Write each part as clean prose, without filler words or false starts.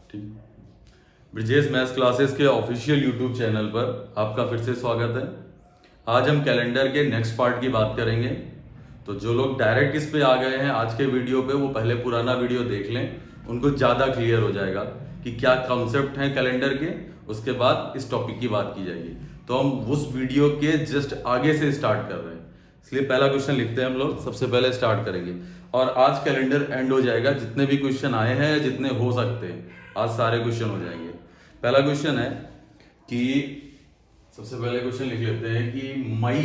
ठीक। Brijesh maths classes के official YouTube channel पर आपका फिर से स्वागत है। आज हम कैलेंडर के नेक्स्ट पार्ट की बात करेंगे। तो जो लोग डायरेक्ट इस पे आ गए हैं आज के वीडियो पे, वो पहले पुराना वीडियो देख लें, उनको ज़्यादा क्लियर हो जाएगा कि क्या कॉन्सेप्ट हैं कैलेंडर के। उसके बाद इस टॉपिक की बात की जाएगी। तो हम उस वीडियो के जस्ट आगे से स्टार्ट कर रहे हैं, इसलिए पहला क्वेश्चन लिखते हैं हम लोग। सबसे पहले स्टार्ट करेंगे और आज कैलेंडर एंड हो जाएगा। जितने भी क्वेश्चन आए हैं, जितने हो सकते हैं, आज सारे क्वेश्चन हो जाएंगे। पहला क्वेश्चन है कि सबसे पहले क्वेश्चन लिख लेते हैं कि मई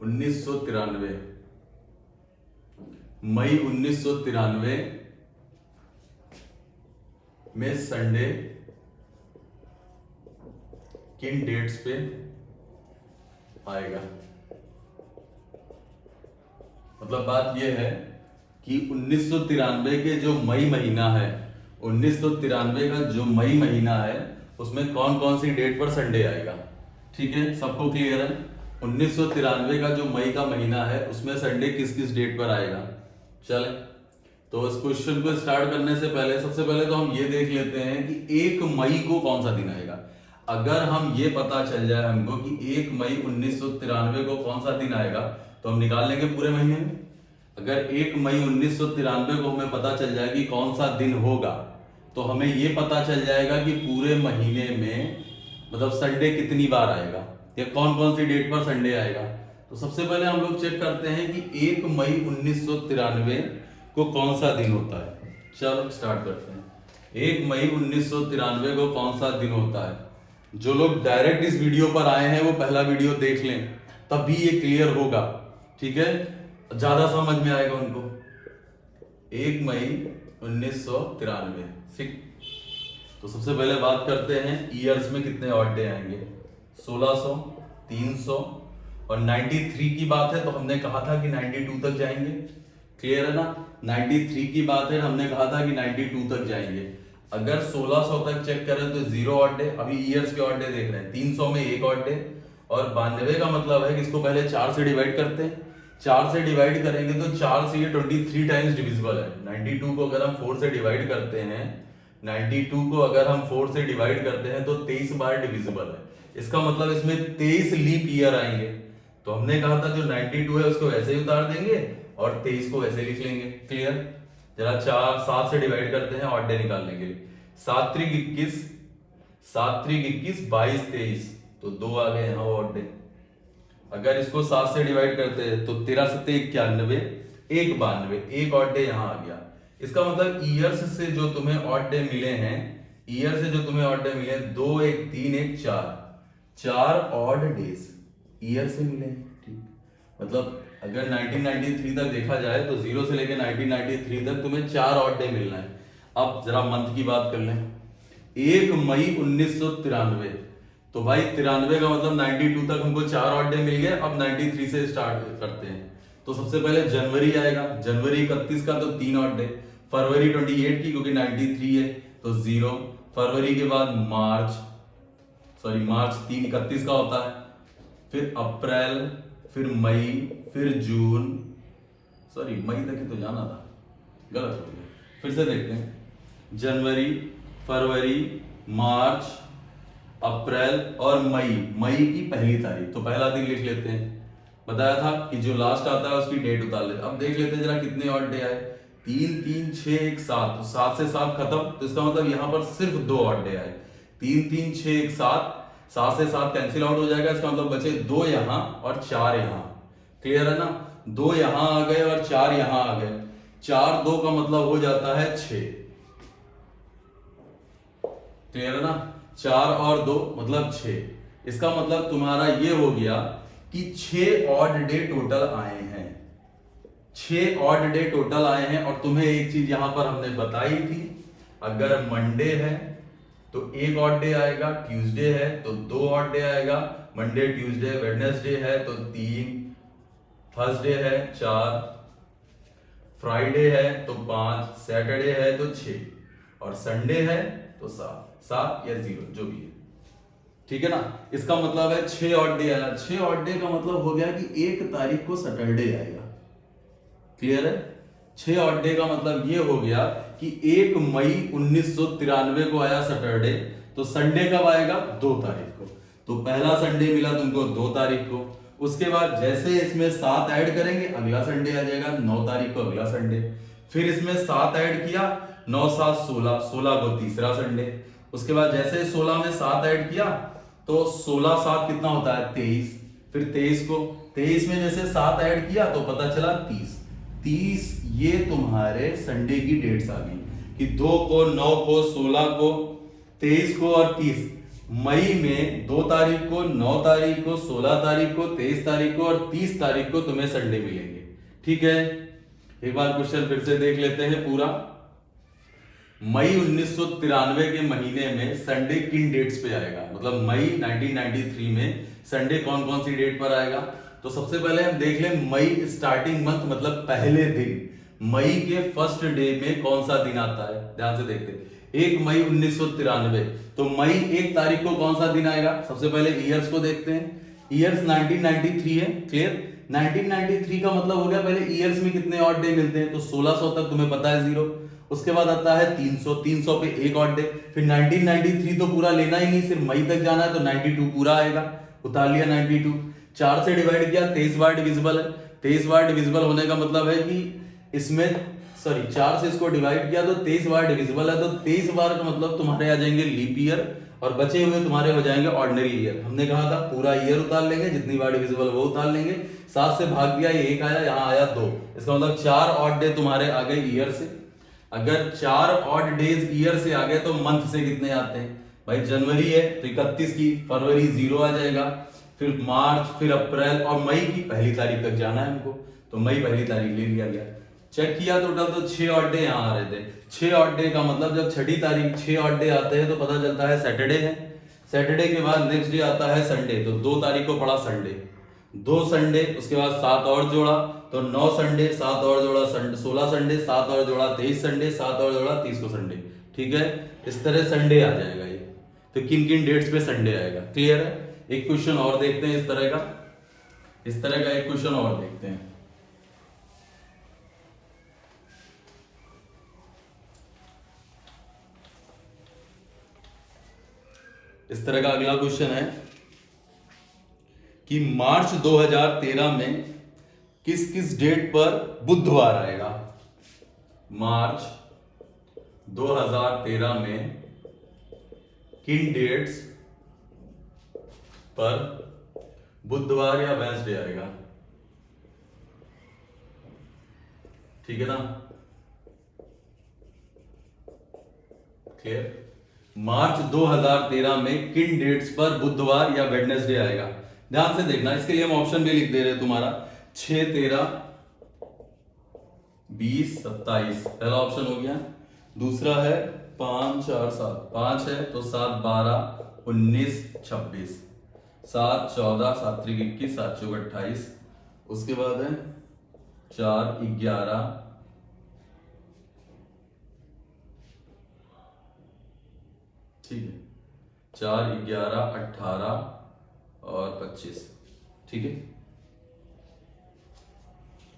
1993 में संडे किन डेट्स पे आएगा। मतलब बात यह है कि 1993 के जो मई महीना है, 1993 का जो मई महीना है, उसमें कौन कौन सी डेट पर संडे आएगा। ठीक है, सबको क्लियर है। 1993 का जो मई का महीना है, उसमें संडे किस किस डेट पर आएगा। चले, तो इस क्वेश्चन को स्टार्ट करने से पहले सबसे पहले तो हम ये देख लेते हैं कि 1 मई को कौन सा दिन आएगा। अगर हम ये पता चल जाए हमको कि 1 मई 1993 को कौन सा दिन आएगा, तो हम निकाल लेंगे पूरे महीने में। अगर 1 मई 1993 को हमें पता चल जाए कि कौन सा दिन होगा, तो हमें ये पता चल जाएगा कि पूरे महीने में मतलब संडे कितनी बार आएगा या कौन कौन सी डेट पर संडे आएगा। तो सबसे पहले हम लोग चेक करते हैं कि 1 मई 1993 को कौन सा दिन होता है। चलो स्टार्ट करते हैं। 1 मई 1993 को कौन सा दिन होता है। जो लोग डायरेक्ट इस वीडियो पर आए हैं वो पहला वीडियो देख लें, तभी ये क्लियर होगा। ठीक है, ज्यादा समझ में आएगा उनको। 1 मई 1993। ठीक, तो सबसे पहले बात करते हैं ईयर्स में कितने ऑड डे आएंगे। 1600, 300 और 93 की बात है तो हमने कहा था कि 92 तक जाएंगे। क्लियर है ना। 93 की बात है, हमने कहा था कि 92 तक जाएंगे। अगर 1600 तक चेक करें तो 0 ऑड डे। अभी ईयर्स के ऑड डे देख रहे हैं। 300 में 1 ऑड डे और 92 का मतलब है कि इसको पहले 4 से डिवाइड करते हैं। 4 से डिवाइड करेंगे तो 4 से ये 23 टाइम्स डिविजिबल है। 92 को अगर हम 4 से डिवाइड करते हैं, 92 को अगर हम 4 से डिवाइड करते हैं तो 23 बार डिविजिबल है। इसका मतलब इसमें 23 लीप ईयर आएंगे। तो हमने कहा था जो 92 है उसको वैसे ही उतार देंगे और 23 को वैसे लिख लेंगे। क्लियर। जरा 7 से डिवाइड करते हैं ऑड डे निकालने के लिए। 7 त्रिक 21, 22 23, तो 2 आ गए यहाँ ऑड डे। अगर इसको 7 से डिवाइड करते हैं तो 13 7 91, 1 92, 1 ऑड डे यहाँ आ गया। इसका मतलब ईयर्स से जो तुम्हें ऑड डे मिले हैं, ईयर से जो तुम्हें ऑड डे मिले 2 1 3 1 4 ऑड डेज ईयर से मिले हैं। ठीक, मतलब अगर 1993 तक देखा जाए तो 0 से लेकर 1993 तक तुम्हें 4 ऑड डे मिलना है। अब जरा मंथ की बात कर लें। 1 मई 1993, तो भाई 93 का मतलब 92 तक हमको 4 ऑड डे मिल गए। अब 93 से स्टार्ट करते हैं। तो सबसे पहले जनवरी आएगा। जनवरी 31 का तो 3 ऑड डे। फरवरी 28 की क्योंकि 93 है तो 0। फरवरी के बाद मार्च 3 31 का होता है। फिर अप्रैल, फिर मई, फिर जून, मई तक ही तो जाना था, गलत हो गया। फिर से देखते हैं। जनवरी, फरवरी, मार्च, अप्रैल और मई की पहली तारीख। तो पहला दिन लिख लेते हैं। बताया था कि जो लास्ट आता है उसकी डेट उतार लेते हैं। अब देख लेते हैं जरा कितने ऑड डे आए। 3 3 6 1 7, तो 7 से 7 खत्म। तो इसका मतलब यहां पर सिर्फ 2 ऑड डे आए। 3 3 6 1 7, 7 से 7 कैंसिल आउट हो जाएगा। इसका मतलब बचे 2 यहां और 4 यहां। क्लियर है ना। 2 यहां आ गए और 4 यहां आ गए। 4 2 का मतलब हो जाता है 6। क्लियर है ना। 4 और 2 मतलब 6। इसका मतलब तुम्हारा ये हो गया कि 6 ऑड डे टोटल आए हैं। 6 ऑड डे टोटल आए हैं। और तुम्हें एक चीज यहां पर हमने बताई थी, अगर मंडे है तो 1 ऑड डे आएगा, ट्यूसडे है तो 2 ऑड डे आएगा, मंडे ट्यूसडे वेडनेसडे है तो 3, थर्सडे है 4, फ्राइडे है तो 5, सैटरडे है तो 6 और संडे है तो 7 या 0 जो भी है। ठीक है ना। इसका मतलब है 6 ऑड डे आया। 6 ऑड डे का मतलब हो गया कि 1 तारीख को सैटरडे आएगा। क्लियर है। 6 ऑड डे का मतलब ये हो गया कि 1 मई 1993 को आया सैटरडे, तो संडे कब आएगा? 2 तारीख को। तो पहला संडे मिला तुमको 2 तारीख को। उसके बाद जैसे इसमें 7 ऐड करेंगे अगला संडे आ जाएगा 9 तारीख को अगला संडे। फिर इसमें 7 ऐड किया, 9 7 16, 16 को तीसरा संडे। उसके बाद जैसे 16 में 7 ऐड किया तो 16 7 कितना होता है? 23। फिर 23 में जैसे 7 ऐड किया तो पता चला 30। ये तुम्हारे संडे की डेट्स आ गई कि 2 को, 9 को, 16 को, 23 को और 30। मई में 2 तारीख को, 9 तारीख को, 16 तारीख को, 23 तारीख को और 30 तारीख को तुम्हें संडे मिलेंगे। ठीक है। एक बार क्वेश्चन फिर से देख लेते हैं पूरा। मई 1993 के महीने में संडे किन डेट्स पे आएगा, मतलब मई 1993 में संडे कौन कौन सी डेट पर आएगा। तो सबसे पहले हम देख लें मई स्टार्टिंग मंथ, मतलब पहले दिन। मई के फर्स्ट डे में कौन सा दिन आता है, ध्यान से देखते हैं। 1 मई 1993, तो मई 1 तारीख को कौन सा दिन आएगा? सबसे पहले ईयर्स को देखते हैं। ईयर्स 1993 है। क्लियर। 1993 का मतलब हो गया, पहले ईयर्स में कितने ऑड डे मिलते हैं? तो 1600 तक तुम्हें पता है, 0। उसके बाद आता है 300, 300 पे 1 ऑड डे। फिर 1993 तो पूरा लेना ही नहीं, सिर्फ मई तक जाना है, तो 92 पूरा आएगा, उतार लिया 92। 4 से डिवाइड किया, 23 बार डिविजिबल है। 23 बार डिविजिबल होने का मतलब है कि इसमें 4 से इसको डिवाइड किया तो 23 बार डिविजिबल है, तो 23 बार का मतलब तुम्हारे आ जाएंगे लीप ईयर और बचे हुए तुम्हारे हो जाएंगे ऑर्डिनरी ईयर। हमने कहा था पूरा ईयर उतार लेंगे, जितनी बार डिविजिबल वो उतार लेंगे। 7 से भाग दिया, ये 1 आया, यहाँ आया 2। इसका मतलब 4 ऑड डे तुम्हारे आ गए ईयर से। अगर 4 ऑड डेज ईयर से आ गए तो मंथ से कितने आते हैं भाई? जनवरी है तो 31 की, फरवरी 0 आ जाएगा, फिर मार्च, फिर अप्रैल और मई की पहली तारीख तक जाना है हमको, तो मई पहली तारीख ले लिया गया। चेक किया टोटल तो 6 ऑड डे यहाँ आ रहे थे। 6 ऑड डे का मतलब जब छठी तारीख 6 ऑड डे आते हैं तो पता चलता है सैटरडे है। सैटरडे के बाद नेक्स्ट डे आता है संडे, तो 2 तारीख को पड़ा संडे, 2 संडे। उसके बाद 7 और जोड़ा तो 9 संडे, 7 और जोड़ा 16 संडे, 7 और जोड़ा 23 संडे, 7 और जोड़ा 30 को संडे। ठीक है। इस तरह संडे आ जाएगा ये। तो किन किन डेट्स पे संडे आएगा, क्लियर है। एक क्वेश्चन और देखते हैं इस तरह का एक क्वेश्चन और देखते हैं। इस तरह का अगला क्वेश्चन है कि मार्च 2013 में किस किस डेट पर बुधवार आएगा। मार्च 2013 में किन डेट्स पर बुधवार या वेडनेसडे आएगा। ठीक है ना, क्लियर। मार्च 2013 में किन डेट्स पर बुधवार या वेडनेसडे आएगा। ध्यान से देखना, इसके लिए हम ऑप्शन भी लिख दे रहे हैं तुम्हारा 6 13 20 27 पहला ऑप्शन हो गया। दूसरा है 5 4 7, 5 है तो 7 12 19 26, 7 14 7 3 21, 7 4 28। उसके बाद है 4 11, ठीक है, 4 11 18 और 25। ठीक है।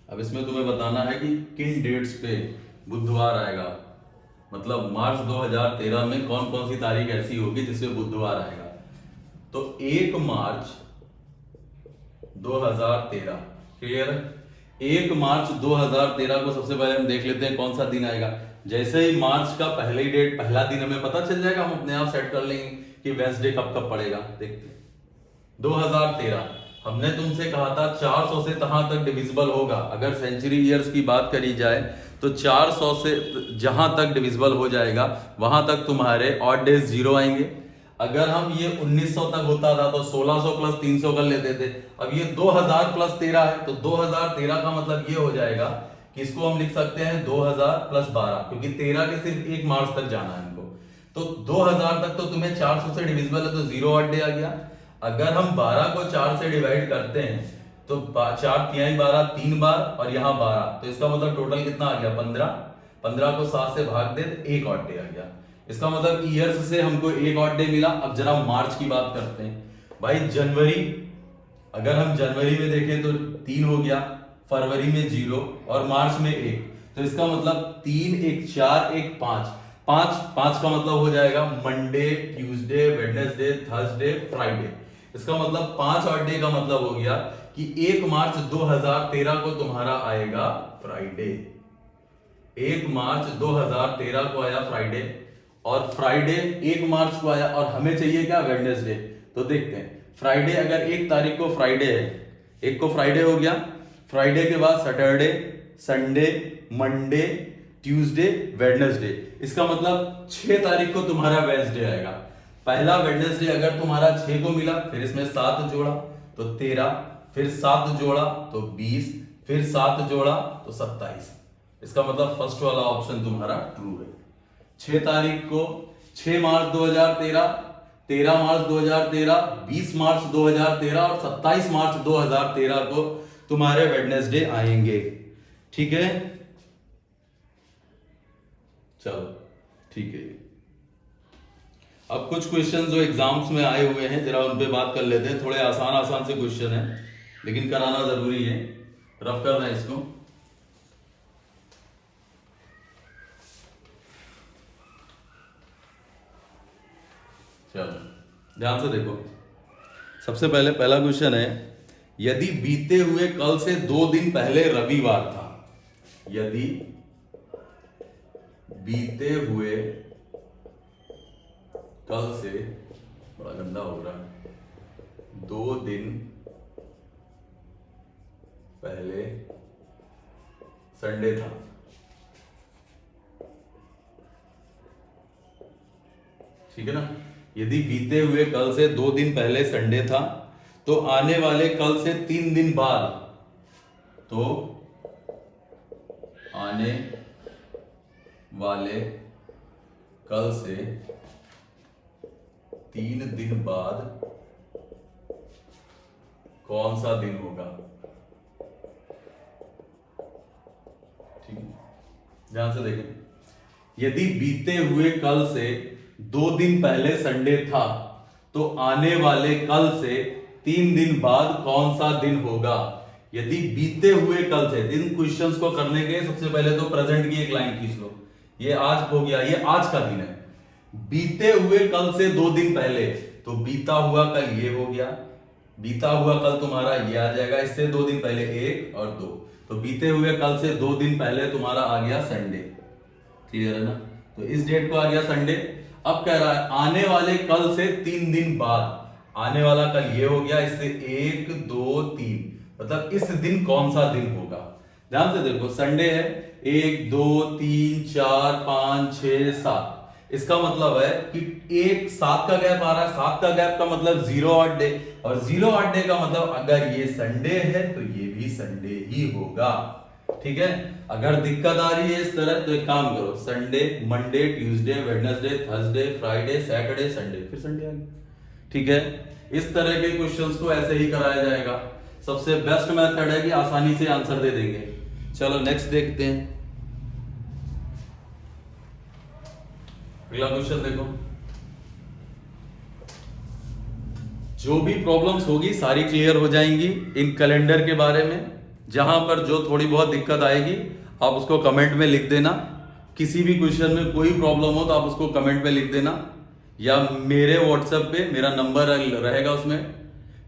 अब इसमें तुम्हें बताना है कि किन डेट्स पे बुधवार आएगा, मतलब मार्च 2013 में कौन कौन सी तारीख ऐसी होगी जिसमें बुधवार आएगा। तो 1 मार्च 2013, क्लियर है। 1 मार्च 2013 को सबसे पहले हम देख लेते हैं कौन सा दिन आएगा। जैसे ही मार्च का पहले डेट पहला दिन हमें पता चल जाएगा, हम अपने आप सेट कर लेंगे कि वेडनेसडे कब कब पड़ेगा। देखते हैं 2013, हमने तुमसे कहा था 400 से कहां तक डिविजिबल होगा। अगर सेंचुरी ईयर्स की बात करी जाए तो 400 से जहां तक डिविजिबल हो जाएगा वहां तक तुम्हारे ऑड डेज 0 आएंगे। अगर हम ये 1900 तक होता था तो 1600 प्लस 300 कर लेते थे। अब ये 2000 प्लस 13 है तो 2013 का मतलब ये हो जाएगा कि इसको हम लिख सकते हैं 2000 प्लस 12, क्योंकि 13 के सिर्फ 1 मार्च तक जाना है हमको। तो 2000 तक तो तुम्हें 400 से डिविजिबल है तो 0 ऑड डे आ गया। अगर हम 12 को 4 से डिवाइड करते हैं तो 4 3 12 3 बार और यहाँ 12, तो इसका मतलब टोटल कितना आ गया 15। 15 को 7 से भाग दे तो 1 ऑड डे आ गया। इसका मतलब ईयर्स से हमको एक ऑड डे मिला। अब जरा मार्च की बात करते हैं भाई। जनवरी, अगर हम जनवरी में देखें तो 3 हो गया, फरवरी में 0 और मार्च में 1। तो इसका मतलब 3 1 4 1 5 5 5 का मतलब हो जाएगा Monday, Tuesday, Wednesday, Thursday, Friday. इसका मतलब 5 ऑड डे का मतलब हो गया कि 1 मार्च 2013 को तुम्हारा आएगा फ्राइडे। 1 मार्च 2013 को आया फ्राइडे, और फ्राइडे 1 मार्च को आया, और हमें चाहिए क्या, वेडनेसडे। तो देखते हैं, फ्राइडे अगर 1 तारीख को फ्राइडे है, 1 को फ्राइडे हो गया, फ्राइडे के बाद Saturday, Sunday, Monday, Tuesday, Wednesday. इसका मतलब 6 तारीख को तुम्हारा वेडनेसडे आएगा। पहला वेडनेसडे अगर तुम्हारा 6 को मिला, फिर इसमें 7 जोड़ा तो 13, फिर 7 जोड़ा तो 20, फिर 7 जोड़ा तो 27। इसका मतलब फर्स्ट वाला ऑप्शन तुम्हारा ट्रू है। 6 तारीख को 6 मार्च 2013, 13 मार्च 2013, 20 मार्च 2013 और 27 मार्च 2013 को तुम्हारे वेडनेसडे आएंगे। ठीक है, चलो ठीक है। अब कुछ क्वेश्चन जो एग्जाम्स में आए हुए हैं जरा उन पे बात कर लेते हैं। थोड़े आसान आसान से क्वेश्चन हैं, लेकिन कराना जरूरी है। रफ कर रहे हैं इसको। चलो ध्यान से देखो। सबसे पहले पहला क्वेश्चन है, यदि बीते हुए कल से 2 दिन पहले रविवार था, यदि बीते हुए कल से, बड़ा गंदा हो रहा है, 2 दिन पहले संडे था, ठीक है ना। यदि बीते हुए कल से 2 दिन पहले संडे था, तो आने वाले कल से 3 दिन बाद, तो आने वाले कल से 3 दिन बाद कौन सा दिन होगा। ठीक है, ध्यान से देखें। यदि बीते हुए कल से 2 दिन पहले संडे था, तो आने वाले कल से 3 दिन बाद कौन सा दिन होगा। यदि बीते हुए कल से, इन क्वेश्चंस को करने के सबसे पहले तो प्रेजेंट की एक लाइन खींच लो। ये आज हो गया, ये आज का दिन है। बीते हुए कल से 2 दिन पहले, तो बीता हुआ कल ये हो गया, बीता हुआ कल तुम्हारा ये आ जाएगा, इससे 2 दिन पहले 1 और 2, तो बीते हुए कल से 2 दिन पहले तुम्हारा आ गया संडे। क्लियर है ना। तो इस डेट को आ गया संडे। अब कह रहा है आने वाले कल से 3 दिन बाद, आने वाला कल ये हो गया, इससे 1 2 3, मतलब इस दिन कौन सा दिन होगा। ध्यान से देखो, संडे है, 1 2 3 4 5 6 7। इसका मतलब है कि 1 7 का गैप आ रहा है, 7 का गैप का मतलब 0 ऑड डे, और 0 ऑड डे का मतलब अगर ये संडे है तो ये भी संडे ही होगा। ठीक है, अगर दिक्कत आ रही है इस तरह, तो एक काम करो, Sunday, Monday, Tuesday, Wednesday, Thursday, Friday, Saturday, Sunday, फिर संडे आ गया। ठीक है, इस तरह के क्वेश्चंस को ऐसे ही कराया जाएगा। सबसे बेस्ट मेथड है कि आसानी से आंसर दे देंगे। चलो नेक्स्ट देखते हैं। अगला क्वेश्चन देखो। जो भी प्रॉब्लम्स होगी सारी क्लियर हो जाएंगी इन कैलेंडर के बारे में। जहां पर जो थोड़ी बहुत दिक्कत आएगी आप उसको कमेंट में लिख देना। किसी भी क्वेश्चन में कोई प्रॉब्लम हो तो आप उसको कमेंट में लिख देना, या मेरे व्हाट्सएप पे मेरा नंबर रहेगा, उसमें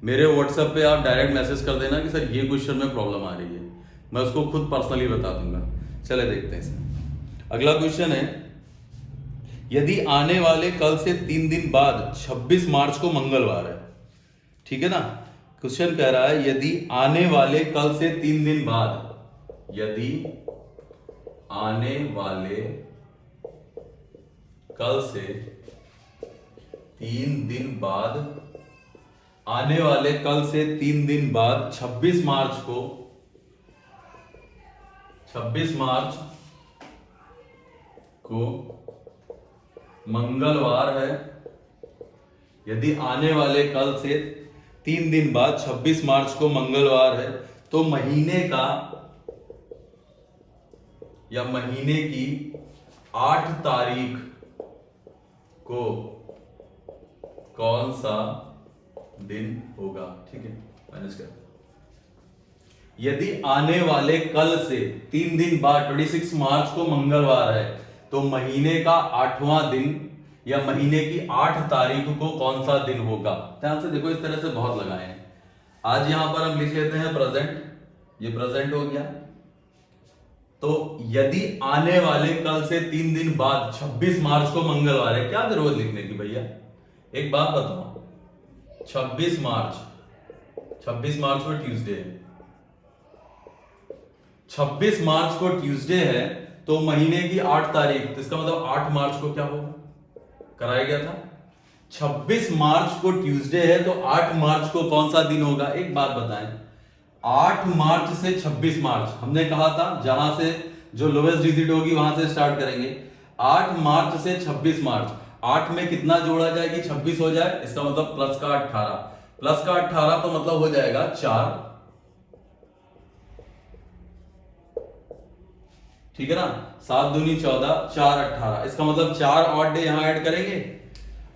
मेरे व्हाट्सएप पे आप डायरेक्ट मैसेज कर देना कि सर ये क्वेश्चन में प्रॉब्लम आ रही है, मैं उसको खुद पर्सनली बता दूंगा। चले देखते हैं इसमें। अगला क्वेश्चन है, यदि आने वाले कल से 3 दिन बाद 26 मार्च को मंगलवार है, ठीक है ना। क्वेश्चन कह रहा है यदि आने वाले कल से 3 दिन बाद, यदि आने वाले कल से 3 दिन बाद, आने वाले कल से 3 दिन बाद 26 मार्च को, 26 मार्च को मंगलवार है। यदि आने वाले कल से 3 दिन बाद 26 मार्च को मंगलवार है, तो महीने का या महीने की 8 तारीख को कौन सा दिन होगा। ठीक है, मैनेज कर। यदि आने वाले कल से 3 दिन बाद 26 मार्च को मंगलवार है तो महीने का 8वां दिन या महीने की 8 तारीख को कौन सा दिन होगा। ध्यान से देखो, इस तरह से बहुत लगाए हैं। आज यहां पर हम लिख लेते हैं प्रेजेंट, ये प्रेजेंट हो गया। तो यदि आने वाले कल से 3 दिन बाद 26 मार्च को मंगलवार है, क्या जरूरत लिखने की भैया। एक बात बताओ, 26 मार्च को ट्यूसडे है, 26 मार्च को ट्यूसडे है तो महीने की 8 तारीख, तो इसका मतलब 8 मार्च को क्या होगा, कराया गया था। 26 मार्च को ट्यूसडे है तो 8 मार्च को कौन सा दिन होगा। एक बात बताएं, 8 मार्च से 26 मार्च हमने कहा था, जहां से जो लोवेस्ट डिजिट होगी वहां से स्टार्ट करेंगे। 8 मार्च से 26 मार्च, 8 में कितना जोड़ा जाए कि 26 हो जाए, इसका मतलब प्लस का 18, प्लस का 18 तो मतलब हो जाएगा 4। ठीक है ना, 7 दूनी 14, 4 18, इसका मतलब 4 ऑड डे यहां ऐड करेंगे।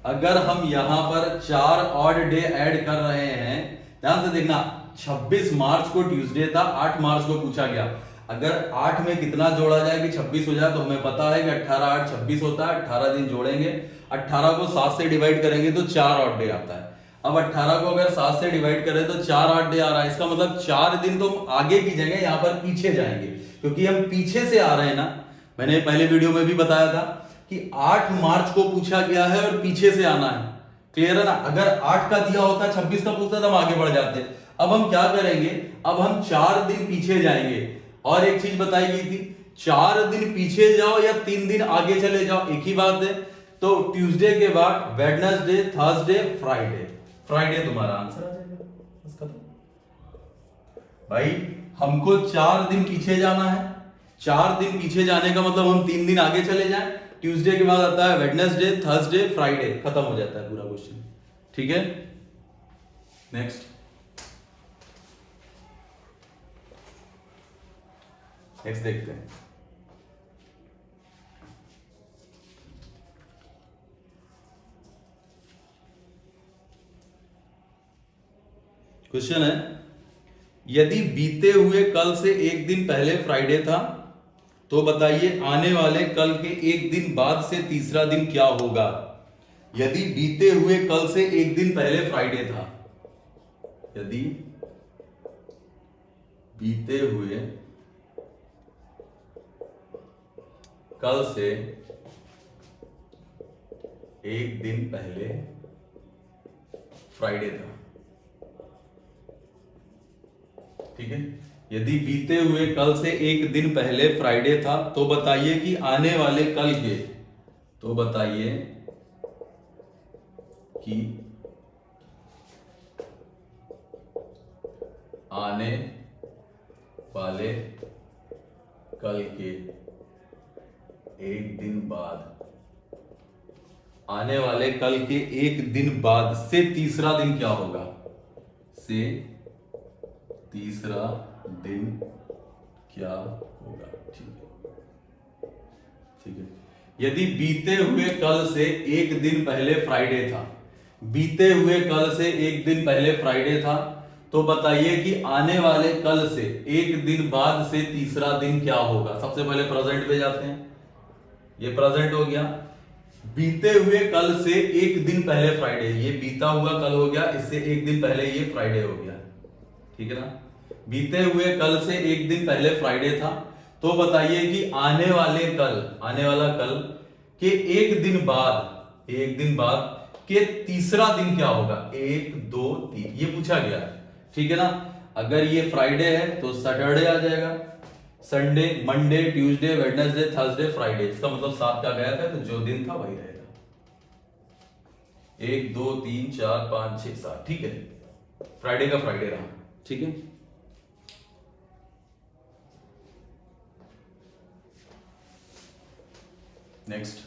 अगर हम यहां पर 4 ऑड डे ऐड कर रहे हैं, ध्यान से देखना, 26 मार्च को ट्यूसडे था, 8 मार्च को पूछा गया, अगर 8 में कितना जोड़ा जाए कि 26 हो जाए, तो हमें पता है कि 18 8 26 होता है, 18 दिन जोड़ेंगे, 18 को 7 से डिवाइड करेंगे तो 4 ऑड डे आता है। अब 18 को अगर 7 से डिवाइड करें तो 4 ऑड डे आ रहा है, इसका मतलब 4 दिन तो आगे की जगह यहां पर पीछे जाएंगे, क्योंकि हम पीछे से आ रहे हैं ना। मैंने पहले वीडियो में भी बताया था कि 8 मार्च को पूछा गया है और पीछे से आना है, क्लियर है ना। अगर 8 का दिया होता, 26 का पूछता, तो हम आगे बढ़ जाते। अब हम क्या करेंगे, अब हम 4 दिन पीछे जाएंगे। और एक चीज बताई गई थी, 4 दिन पीछे जाओ या 3 दिन आगे चले जाओ, एक ही बात है। तो ट्यूसडे के बाद वेडनेसडे, थर्सडे, फ्राइडे, फ्राइडे तुम्हारा आंसर आ जाएगा, बस खत्म। भाई हमको 4 दिन पीछे जाना है, 4 दिन पीछे जाने का मतलब हम 3 दिन आगे चले जाएं। ट्यूसडे के बाद आता है वेडनेसडे, थर्सडे, फ्राइडे, खत्म हो जाता है पूरा क्वेश्चन। ठीक है, नेक्स्ट देखते हैं। क्वेश्चन है, यदि बीते हुए कल से 1 दिन पहले फ्राइडे था तो बताइए आने वाले कल के 1 दिन बाद से तीसरा दिन क्या होगा। यदि बीते हुए कल से 1 दिन पहले फ्राइडे था, यदि बीते हुए कल से 1 दिन पहले फ्राइडे था, ठीक है। यदि बीते हुए कल से 1 दिन पहले फ्राइडे था तो बताइए कि आने वाले कल के, तो बताइए कि आने वाले कल के 1 दिन बाद, आने वाले कल के 1 दिन बाद से तीसरा दिन क्या होगा, से तीसरा दिन क्या होगा। ठीक है, यदि बीते हुए कल से 1 दिन पहले फ्राइडे था, बीते हुए कल से 1 दिन पहले फ्राइडे था, तो बताइए कि आने वाले कल से 1 दिन बाद से तीसरा दिन क्या होगा। सबसे पहले प्रेजेंट पे जाते हैं, ये प्रेजेंट हो गया। बीते हुए कल से 1 दिन पहले फ्राइडे, ये बीता हुआ कल हो गया, इससे 1 दिन पहले ये फ्राइडे हो गया, ठीक है ना। बीते हुए कल से 1 दिन पहले फ्राइडे था, तो बताइए कि आने वाले कल, आने वाला कल के 1 दिन बाद, 1 दिन बाद के तीसरा दिन क्या होगा, 1 2 3, ये पूछा गया, ठीक है ना। अगर ये फ्राइडे है तो सैटरडे आ जाएगा, Sunday, Monday, Tuesday, Wednesday, Thursday, Friday, इसका मतलब 7 का गया था, तो जो दिन था वही रहेगा। 1 2 3 4 5 6 7, ठीक है, फ्राइडे का फ्राइडे रहा, ठीक है। नेक्स्ट,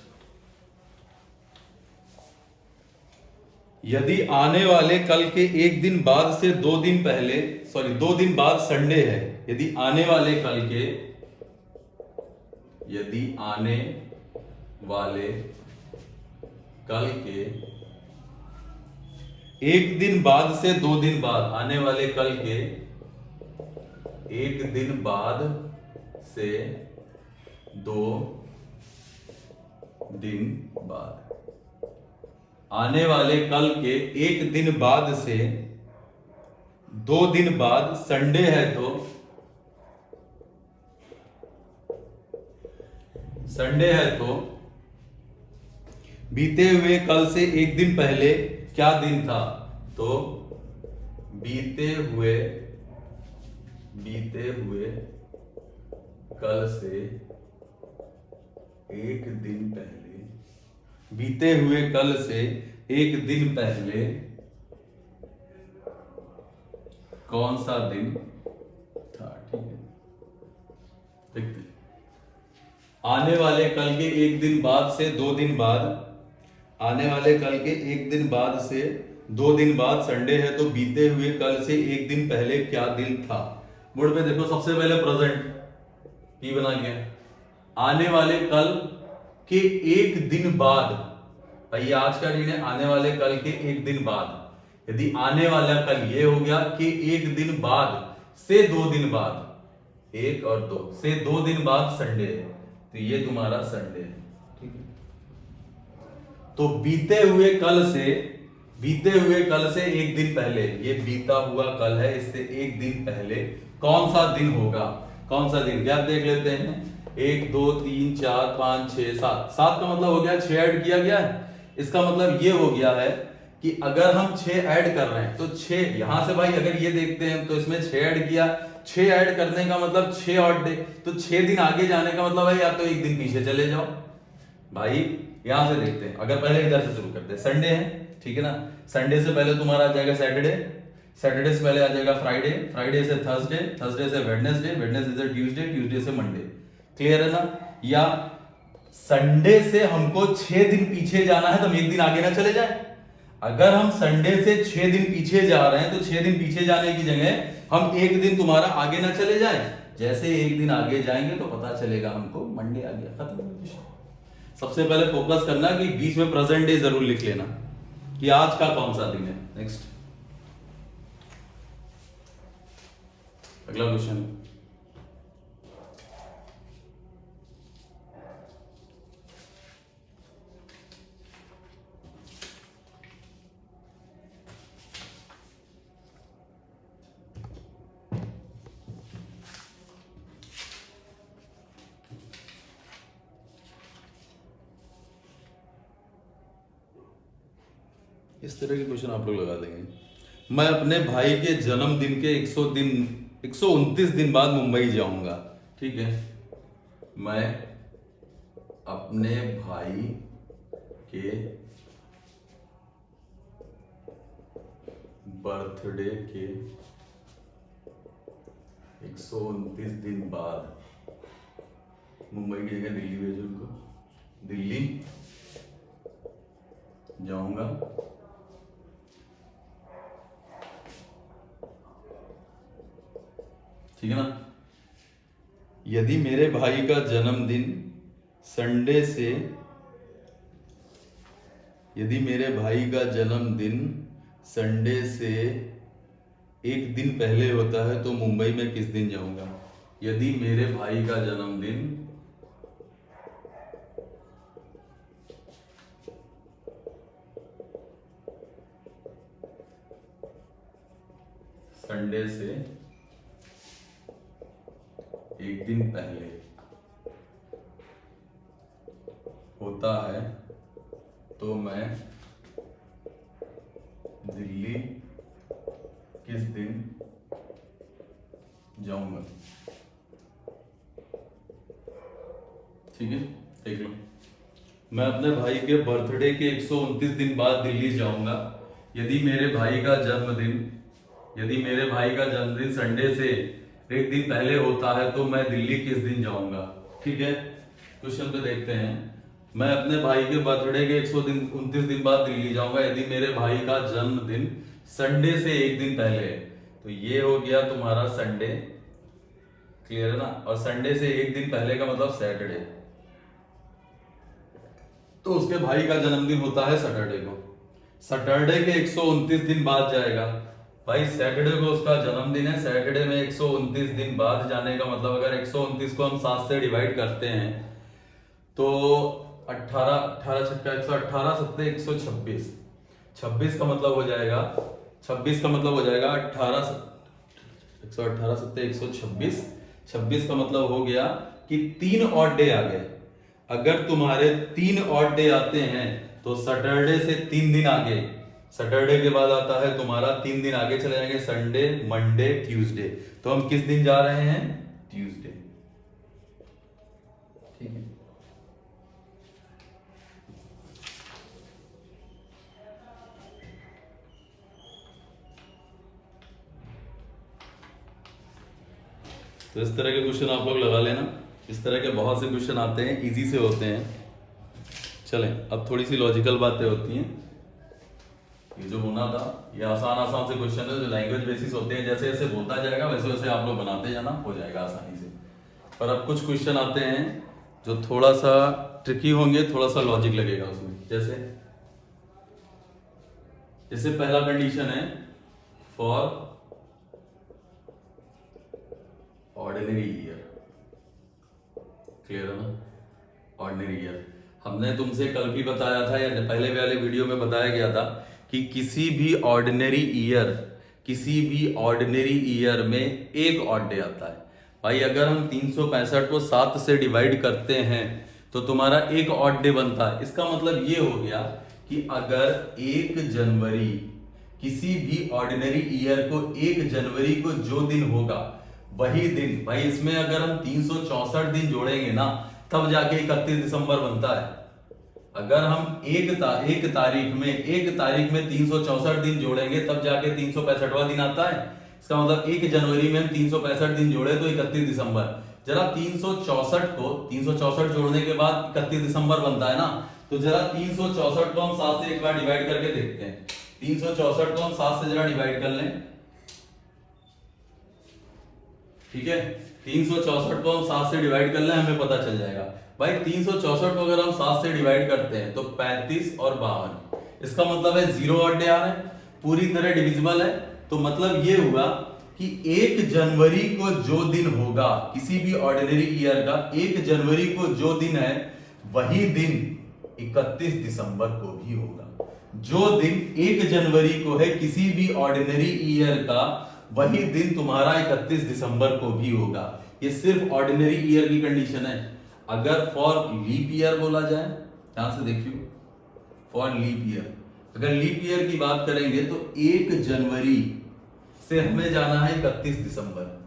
यदि आने वाले कल के 1 दिन बाद से 2 दिन पहले, 2 दिन बाद संडे है, यदि आने वाले कल के, यदि आने वाले कल के एक दिन बाद से 2 दिन बाद, आने वाले कल के एक दिन बाद से 2 दिन बाद, आने वाले कल के एक दिन बाद से 2 दिन बाद संडे है तो बीते हुए कल से एक दिन पहले क्या दिन था? तो बीते हुए कल से एक दिन पहले, बीते हुए कल से एक दिन पहले कौन सा दिन था? ठीक है, देखते। आने वाले कल के एक दिन बाद से 2 दिन बाद, आने वाले कल के एक दिन बाद से 2 दिन बाद संडे है तो बीते हुए कल से एक दिन पहले क्या दिन था? बोर्ड पे देखो, सबसे पहले प्रेजेंट पी बना लिया। आने वाले कल के एक दिन बाद, भाई आज का दिन है, आने वाले कल के एक दिन बाद। यदि आने वाला कल ये हो गया कि एक दिन बाद से 2 दिन बाद, 1 और 2 से 2 दिन बाद संडे है, तो ये तुम्हारा संडे है। ठीक है, तो बीते हुए कल से एक दिन पहले, ये बीता हुआ कल है, इससे एक दिन पहले कौन सा दिन होगा? कौन सा दिन? क्या देख लेते हैं। 1 2 3 4 5 6 7, 7 का मतलब हो गया 6 ऐड किया गया है। इसका मतलब ये हो गया है कि अगर हम 6 ऐड कर रहे हैं तो 6 यहां से, भाई अगर ये देखते हैं तो इसमें 6 ऐड किया, 6 ऐड करने का मतलब 6 और डे, तो 6 दिन आगे जाने का मतलब है या तो एक दिन पीछे चले जाओ। भाई यहां से देखते हैं, अगर पहले इधर से शुरू करते हैं, संडे है, ठीक है ना, संडे से पहले तुम्हारा आ जाएगा सैटरडे, सैटरडे से पहले आ जाएगा फ्राइडे, फ्राइडे से थर्सडे, थर्सडे से वेडनेसडे, वेडनेसडे से ट्यूसडे, ट्यूसडे से मंडे। क्लियर है ना? या संडे से हमको 6 दिन पीछे जाना है तो हम एक दिन आगे ना चले जाए। अगर हम संडे से 6 दिन पीछे जा रहे हैं तो 6 दिन पीछे जाने की जगह हम एक दिन तुम्हारा आगे ना चले जाए। जैसे एक दिन आगे जाएंगे तो पता चलेगा हमको मंडे आ गया, खत्म। सबसे पहले फोकस करना कि बीच में प्रेजेंट डे जरूर लिख लेना कि आज का कौन सा दिन है। नेक्स्ट, अगला क्वेश्चन। इस तरह के क्वेश्चन आप लोग लगा देंगे। मैं अपने भाई के जन्मदिन के 129 दिन बाद मुंबई जाऊंगा। ठीक है, मैं अपने भाई के बर्थडे के 129 दिन बाद, मुंबई की जगह दिल्ली भेजो उनको, दिल्ली जाऊंगा। ठीक है ना? यदि मेरे भाई का जन्मदिन संडे से, यदि मेरे भाई का जन्मदिन संडे से एक दिन पहले होता है तो मुंबई में किस दिन जाऊंगा? यदि मेरे भाई का जन्मदिन संडे से एक दिन पहले होता है तो मैं दिल्ली किस दिन जाऊंगा? ठीक है, देख लो। मैं अपने भाई के बर्थडे के 129 दिन बाद दिल्ली जाऊंगा। यदि मेरे भाई का जन्मदिन संडे से एक दिन पहले होता है तो मैं दिल्ली किस दिन जाऊंगा? ठीक है, क्वेश्चन पे देखते हैं। मैं अपने भाई के बर्थडे के 129 दिन बाद दिल्ली जाऊंगा यदि मेरे भाई का जन्मदिन संडे से एक दिन पहले है, तो ये हो गया तुम्हारा संडे। क्लियर है ना? और संडे से एक दिन पहले का मतलब सैटरडे। तो उसके भाई का जन्मदिन होता है सैटरडे को। सैटरडे के 129 दिन बाद जाएगा। भाई सैटरडे को उसका जन्मदिन है, सैटरडे में 129 दिन बाद जाने का मतलब अगर 129 को हम 7 से डिवाइड करते हैं तो 18 18 छक्का 118 सत्ते 126, 26 का मतलब हो जाएगा 26 का मतलब हो जाएगा 118 सत्ते 126, 26 का मतलब हो गया कि 3 ऑड डे आ गए। अगर तुम्हारे 3 ऑड डे आते हैं तो सैटरडे से 3 दिन आगे, सैटरडे के बाद आता है तुम्हारा 3 दिन आगे चले जाएंगे, संडे, मंडे, ट्यूसडे। तो हम किस दिन जा रहे हैं? ट्यूसडे। ठीक है, तो इस तरह के क्वेश्चन आप लोग लगा लेना। इस तरह के बहुत से क्वेश्चन आते हैं, इजी से होते हैं। चलें, अब थोड़ी सी लॉजिकल बातें होती हैं। ये जो होना था ये आसान आसान से क्वेश्चन है जो लैंग्वेज बेसिस होते हैं, जैसे जैसे बोलता जाएगा वैसे वैसे आप लोग बनाते जाना, हो जाएगा आसानी से। पर अब कुछ क्वेश्चन आते हैं जो थोड़ा सा ट्रिकी होंगे, थोड़ा सा लॉजिक लगेगा उसमें। जैसे पहला कंडीशन है फॉर ऑर्डिनरी ईयर। क्लियर है ना? ऑर्डिनरी ईयर हमने तुमसे कल भी बताया था या पहले वाले वीडियो में बताया गया था कि किसी भी ऑर्डिनरी ईयर में एक ऑड डे आता है। भाई अगर हम 365 को 7 से डिवाइड करते हैं तो तुम्हारा एक ऑड डे बनता है। इसका मतलब ये हो गया कि अगर 1 जनवरी किसी भी ऑर्डिनरी ईयर को 1 जनवरी को जो दिन होगा वही दिन, भाई इसमें अगर हम 364 दिन जोड़ेंगे ना तब जाके 31 दिसंबर बनता है। अगर हम एक तारीख में 364 दिन जोड़ेंगे तब जाके 365वां दिन आता है। इसका मतलब 1 जनवरी में हम 365 दिन जोड़े तो 31 दिसंबर। जरा 364 जोड़ने के बाद 31 दिसंबर बनता है ना, तो जरा 364 को हम 7 से एक बार डिवाइड करके देखते हैं। 364 को हम 7 से जरा डिवाइड कर लें। ठीक है, 364 को हम 7 से डिवाइड कर लें, हमें पता चल जाएगा। भाई 364 को अगर हम 7 से डिवाइड करते हैं तो 35 और 52, इसका मतलब है 0 ऑड डे आ रहा है, पूरी तरह डिविजिबल है। तो मतलब ये हुआ कि 1 जनवरी को जो दिन होगा किसी भी ऑर्डिनरी ईयर का, 1 जनवरी को जो दिन है वही दिन 31 दिसंबर को भी होगा। जो दिन 1 जनवरी को है किसी भी ऑर्डिनरी ईयर का वही दिन तुम्हारा 31 दिसंबर को भी होगा। ये सिर्फ ऑर्डिनरी ईयर की कंडीशन है। अगर फॉर लीप ईयर बोला जाए, ध्यान से देखियो, फॉर लीप ईयर, अगर लीप ईयर की बात करेंगे तो 1 जनवरी से हमें जाना है 31 दिसंबर।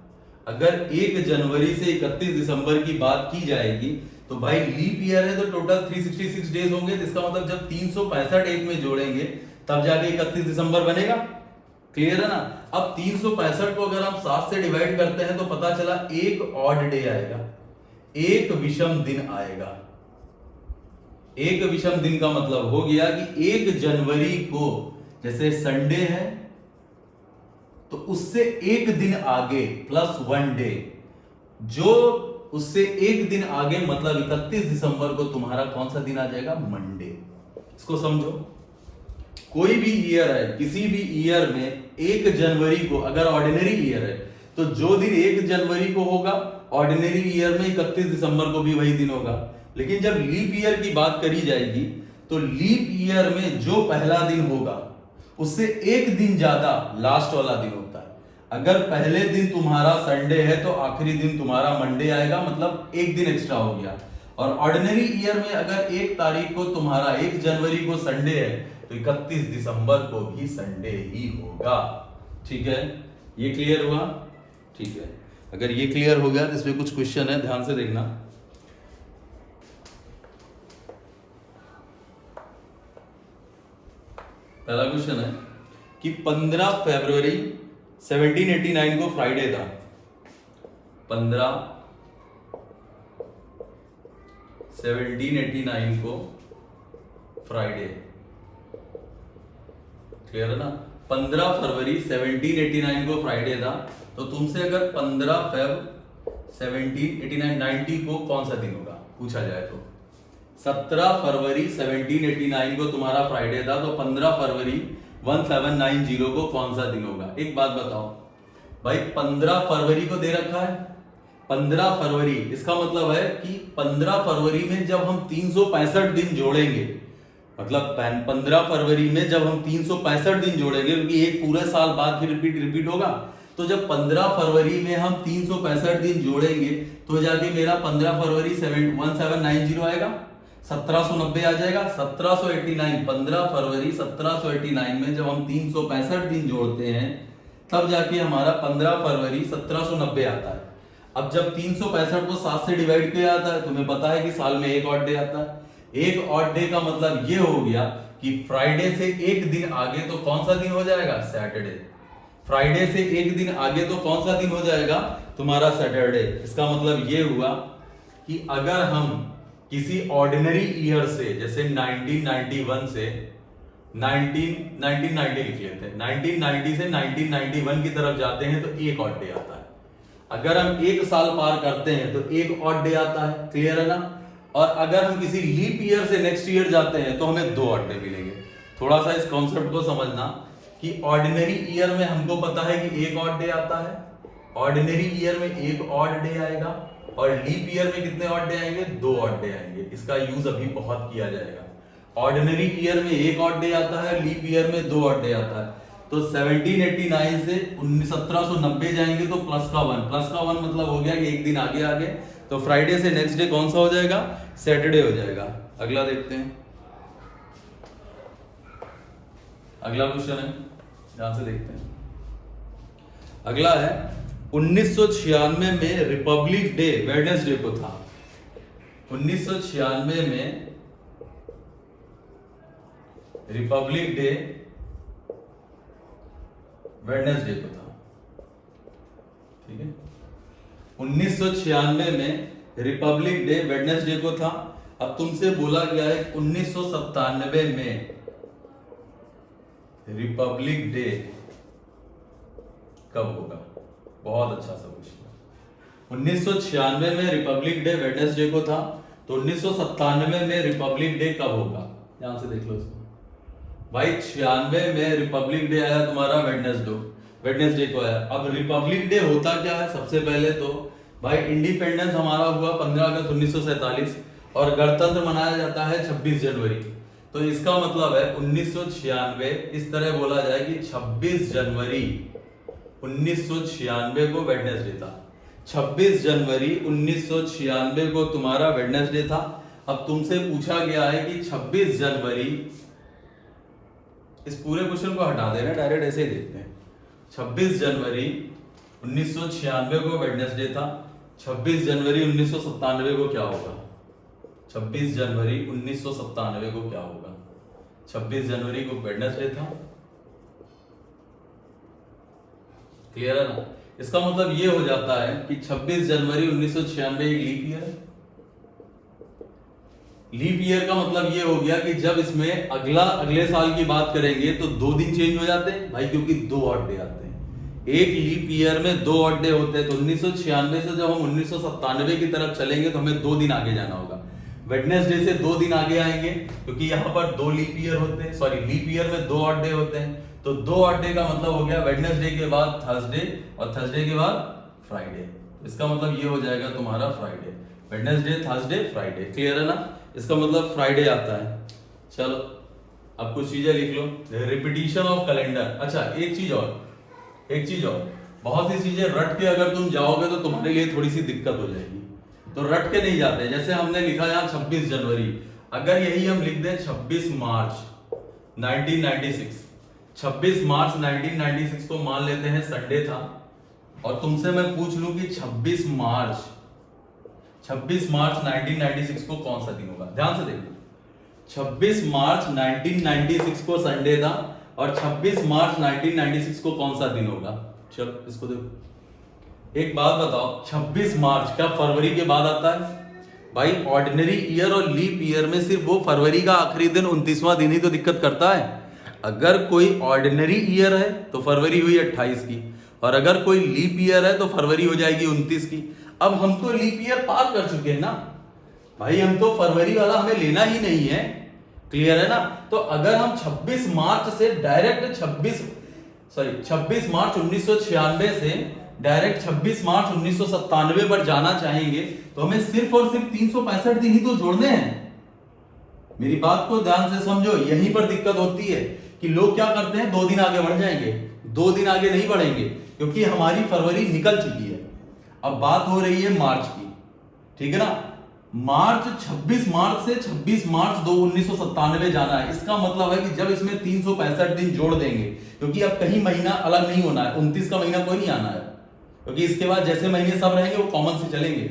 अगर 1 जनवरी से 31 दिसंबर की बात की जाएगी तो भाई लीप ईयर है तो टोटल 366 डेज होंगे। इसका मतलब जब 365 एक में जोड़ेंगे तब जाके 31 दिसंबर बनेगा। क्लियर है ना? अब 365 को अगर हम 7 से डिवाइड करते हैं तो पता चला एक ऑड डे आएगा, एक विषम दिन आएगा। एक विषम दिन का मतलब हो गया कि 1 जनवरी को जैसे संडे है तो उससे एक दिन आगे प्लस 1 डे, जो उससे एक दिन आगे मतलब 31 दिसंबर को तुम्हारा कौन सा दिन आ जाएगा? मंडे। इसको समझो, कोई भी ईयर है, किसी भी ईयर में 1 जनवरी को अगर ऑर्डिनरी ईयर है तो जो दिन 1 जनवरी को होगा ऑर्डिनरी ईयर में 31 दिसंबर को भी वही दिन होगा। लेकिन जब लीप ईयर की बात करी जाएगी तो लीप ईयर में जो पहला दिन होगा उससे एक दिन ज्यादा लास्ट वाला दिन होता है। अगर पहले दिन तुम्हारा संडे है तो आखिरी दिन तुम्हारा मंडे आएगा, मतलब एक दिन एक्स्ट्रा हो गया। और ऑर्डिनरी ईयर में अगर 1 तारीख को तुम्हारा 1 जनवरी को संडे है तो 31 दिसंबर को भी संडे ही होगा। ठीक है, ये क्लियर हुआ? ठीक है, अगर ये क्लियर हो गया तो इसमें कुछ क्वेश्चन है, ध्यान से देखना। पहला क्वेश्चन है कि 15 फरवरी 1789 को फ्राइडे था। 1789 को फ्राइडे, क्लियर है ना? 15 फरवरी 1789 को फ्राइडे था। तो तुमसे अगर 15 फेब 1789 90 को कौन सा दिन होगा पूछा जाए तो 17 फरवरी 1789 को तुम्हारा फ्राइडे था, तो 15 फरवरी 1790 को कौन सा दिन होगा? एक बात बताओ भाई, 15 फरवरी को दे रखा है, 15 फरवरी, इसका मतलब है कि 15 फरवरी में जब हम 365 दिन जोड़ेंगे, मतलब 15 फरवरी में जब हम 365 दिन जोड़ेंगे, क्योंकि एक पूरे साल बाद फिर रिपीट होगा, तो जब 15 फरवरी में हम 365 दिन जोड़ेंगे तो जाके मेरा 15 फरवरी 1790 आएगा, 1790 आ जाएगा। 1789, 15 फरवरी 1789 में जब हम 365 दिन जोड़ते हैं तब जाके हमारा 15 फरवरी 1790 आता है। अब जब 365 को 7 से डिवाइड किया जाता है, तुम्हें पता है कि साल में एक ऑड डे आता है। एक ऑड डे का मतलब ये हो गया कि फ्राइडे से एक दिन आगे तो कौन सा दिन हो जाएगा? सैटरडे। फ्राइडे से एक दिन आगे तो कौन सा दिन हो जाएगा? तुम्हारा सैटरडे। इसका मतलब ये हुआ कि अगर हम किसी ऑर्डिनरी ईयर से, जैसे 1991 से 1990 लिख लेते हैं, 1990 से 1991 की तरफ जाते हैं तो एक ऑड डे आता है। अगर हम एक साल पार करते हैं तो एक ऑड डे आता है, क्लियर है ना? और अगर हम किसी लीप ईयर से नेक्स्ट ईयर जाते हैं तो हमें 2 ऑड डे मिलेंगे। थोड़ा सा इस कॉन्सेप्ट को समझना कि ऑर्डिनरी ईयर में हमको पता है कि एक ऑड डे आता है, ऑर्डिनरी ईयर में एक ऑड डे आएगा, और लीप ईयर में कितने ऑड डे आएंगे? 2 ऑड डे आएंगे। इसका यूज अभी बहुत किया जाएगा। ऑर्डिनरी ईयर में एक ऑड डे आता है, लीप ईयर में 2 ऑड डे आता है। तो 1789 से 1790 जाएंगे तो प्लस का 1 मतलब हो गया कि एक दिन आगे आगे, तो फ्राइडे से नेक्स्ट डे कौन सा हो जाएगा? सैटरडे हो जाएगा। अगला देखते हैं, अगला क्वेश्चन है, ध्यान से देखते हैं। अगला है 1996 में रिपब्लिक डे वेडनेसडे को था। 1996 में रिपब्लिक डे वेडनेसडे को था, ठीक है। 1996 में रिपब्लिक डे वेडनेसडे को था। अब तुमसे बोला गया है 1997 में रिपब्लिक डे कब होगा? बहुत अच्छा सा क्वेश्चन। 1996 में रिपब्लिक डे वेडनेसडे को था, तो 1997 में रिपब्लिक डे कब होगा? ध्यान से देख लो इसको भाई। 96 में रिपब्लिक डे आया तुम्हारा वेडनेसडे को आया। अब रिपब्लिक डे होता क्या है? सबसे पहले तो भाई इंडिपेंडेंस हमारा हुआ 15 अगस्त 1947 और गणतंत्र मनाया जाता है 26 जनवरी। तो इसका मतलब है 1996, इस तरह बोला जाए कि 26 जनवरी 1996 को वेडनेसडे था। 26 जनवरी 1996 को तुम्हारा वेडनेसडे था। अब तुमसे पूछा गया है कि 26 जनवरी, इस पूरे क्वेश्चन को हटा देना, डायरेक्ट ऐसे ही देखते हैं। 26 जनवरी 1996 को वेडनेसडे था। 26 जनवरी 1997 को क्या होगा? 26 जनवरी 1997 को क्या होगा? 26 जनवरी को वेडनेसडे था, क्लियर है ना? इसका मतलब ये हो जाता है कि 26 जनवरी 1996 एक लीप ईयर है। लीप ईयर का मतलब ये हो गया कि जब इसमें अगले साल की बात करेंगे तो 2 दिन चेंज हो जाते हैं भाई, क्योंकि 2 ऑड डे आते हैं। एक लीप ईयर में 2 ऑड डे होते हैं। तो 1996 से जब हम 1997 की तरफ चलेंगे तो हमें 2 दिन आगे जाना होगा। वेडनेसडे से 2 दिन आगे आएंगे क्योंकि यहाँ पर 2 लीप ईयर होते हैं, सॉरी लीप ईयर में 2 ऑड डे होते हैं। तो 2 ऑड डे का मतलब हो गया वेडनेसडे के बाद थर्सडे और थर्सडे के बाद फ्राइडे। इसका मतलब ये हो जाएगा तुम्हारा Friday. Wednesday, Thursday, Friday, clear है ना? इसका मतलब फ्राइडे आता है। चलो अब कुछ चीजें लिख लो। Repetition of calendar. अच्छा एक चीज और, बहुत सी चीजें रट के अगर तुम जाओगे तो तुम्हारे लिए थोड़ी सी दिक्कत हो जाएगी, तो रट के नहीं जाते। जैसे हमने लिखा यहाँ 26 जनवरी, अगर यही हम लिख दें 26 मार्च 1996, 26 मार्च 1996 को मान लेते हैं संडे था, और तुमसे मैं पूछ लूं कि 26 मार्च 1996 को कौन सा दिन होगा? ध्यान से देखो, 26 मार्च 1996 को संडे था और 26 मार्च 1996 को कौन सा दिन होगा? चलो इसको देखो। एक बात बताओ, 26 मार्च क्या फरवरी के बाद आता है? भाई ऑर्डिनरी ईयर और लीप ईयर में सिर्फ वो फरवरी का आखिरी दिन 29वां दिन ही तो दिक्कत करता है। अगर कोई ऑर्डिनरी ईयर है तो फरवरी हुई 28 की, और अगर कोई लीप ईयर है तो फरवरी हो जाएगी 29 की। अब हम तो लीप ईयर पार कर चुके हैं ना, भाई हम तो फरवरी वाला हमें लेना ही नहीं है, क्लियर है ना। तो अगर हम 26 मार्च से डायरेक्ट 26 मार्च 1996 से डायरेक्ट 26 मार्च 1997 पर जाना चाहेंगे तो हमें सिर्फ और सिर्फ 365 दिन ही तो जोड़ने हैं। मेरी बात को ध्यान से समझो, यहीं पर दिक्कत होती है कि लोग क्या करते हैं, 2 दिन आगे बढ़ जाएंगे, 2 दिन आगे नहीं बढ़ेंगे, क्योंकि हमारी फरवरी निकल चुकी है। अब बात हो रही है मार्च की, ठीक है ना। मार्च 26 मार्च से 26 मार्च 1997 जाना है। इसका मतलब है कि जब इसमें 365 दिन जोड़ देंगे, क्योंकि अब कहीं महीना अलग नहीं होना है, 29 का महीना कोई नहीं आना है, क्योंकि इसके बाद जैसे महीने सब रहेंगे वो कॉमन से चलेंगे।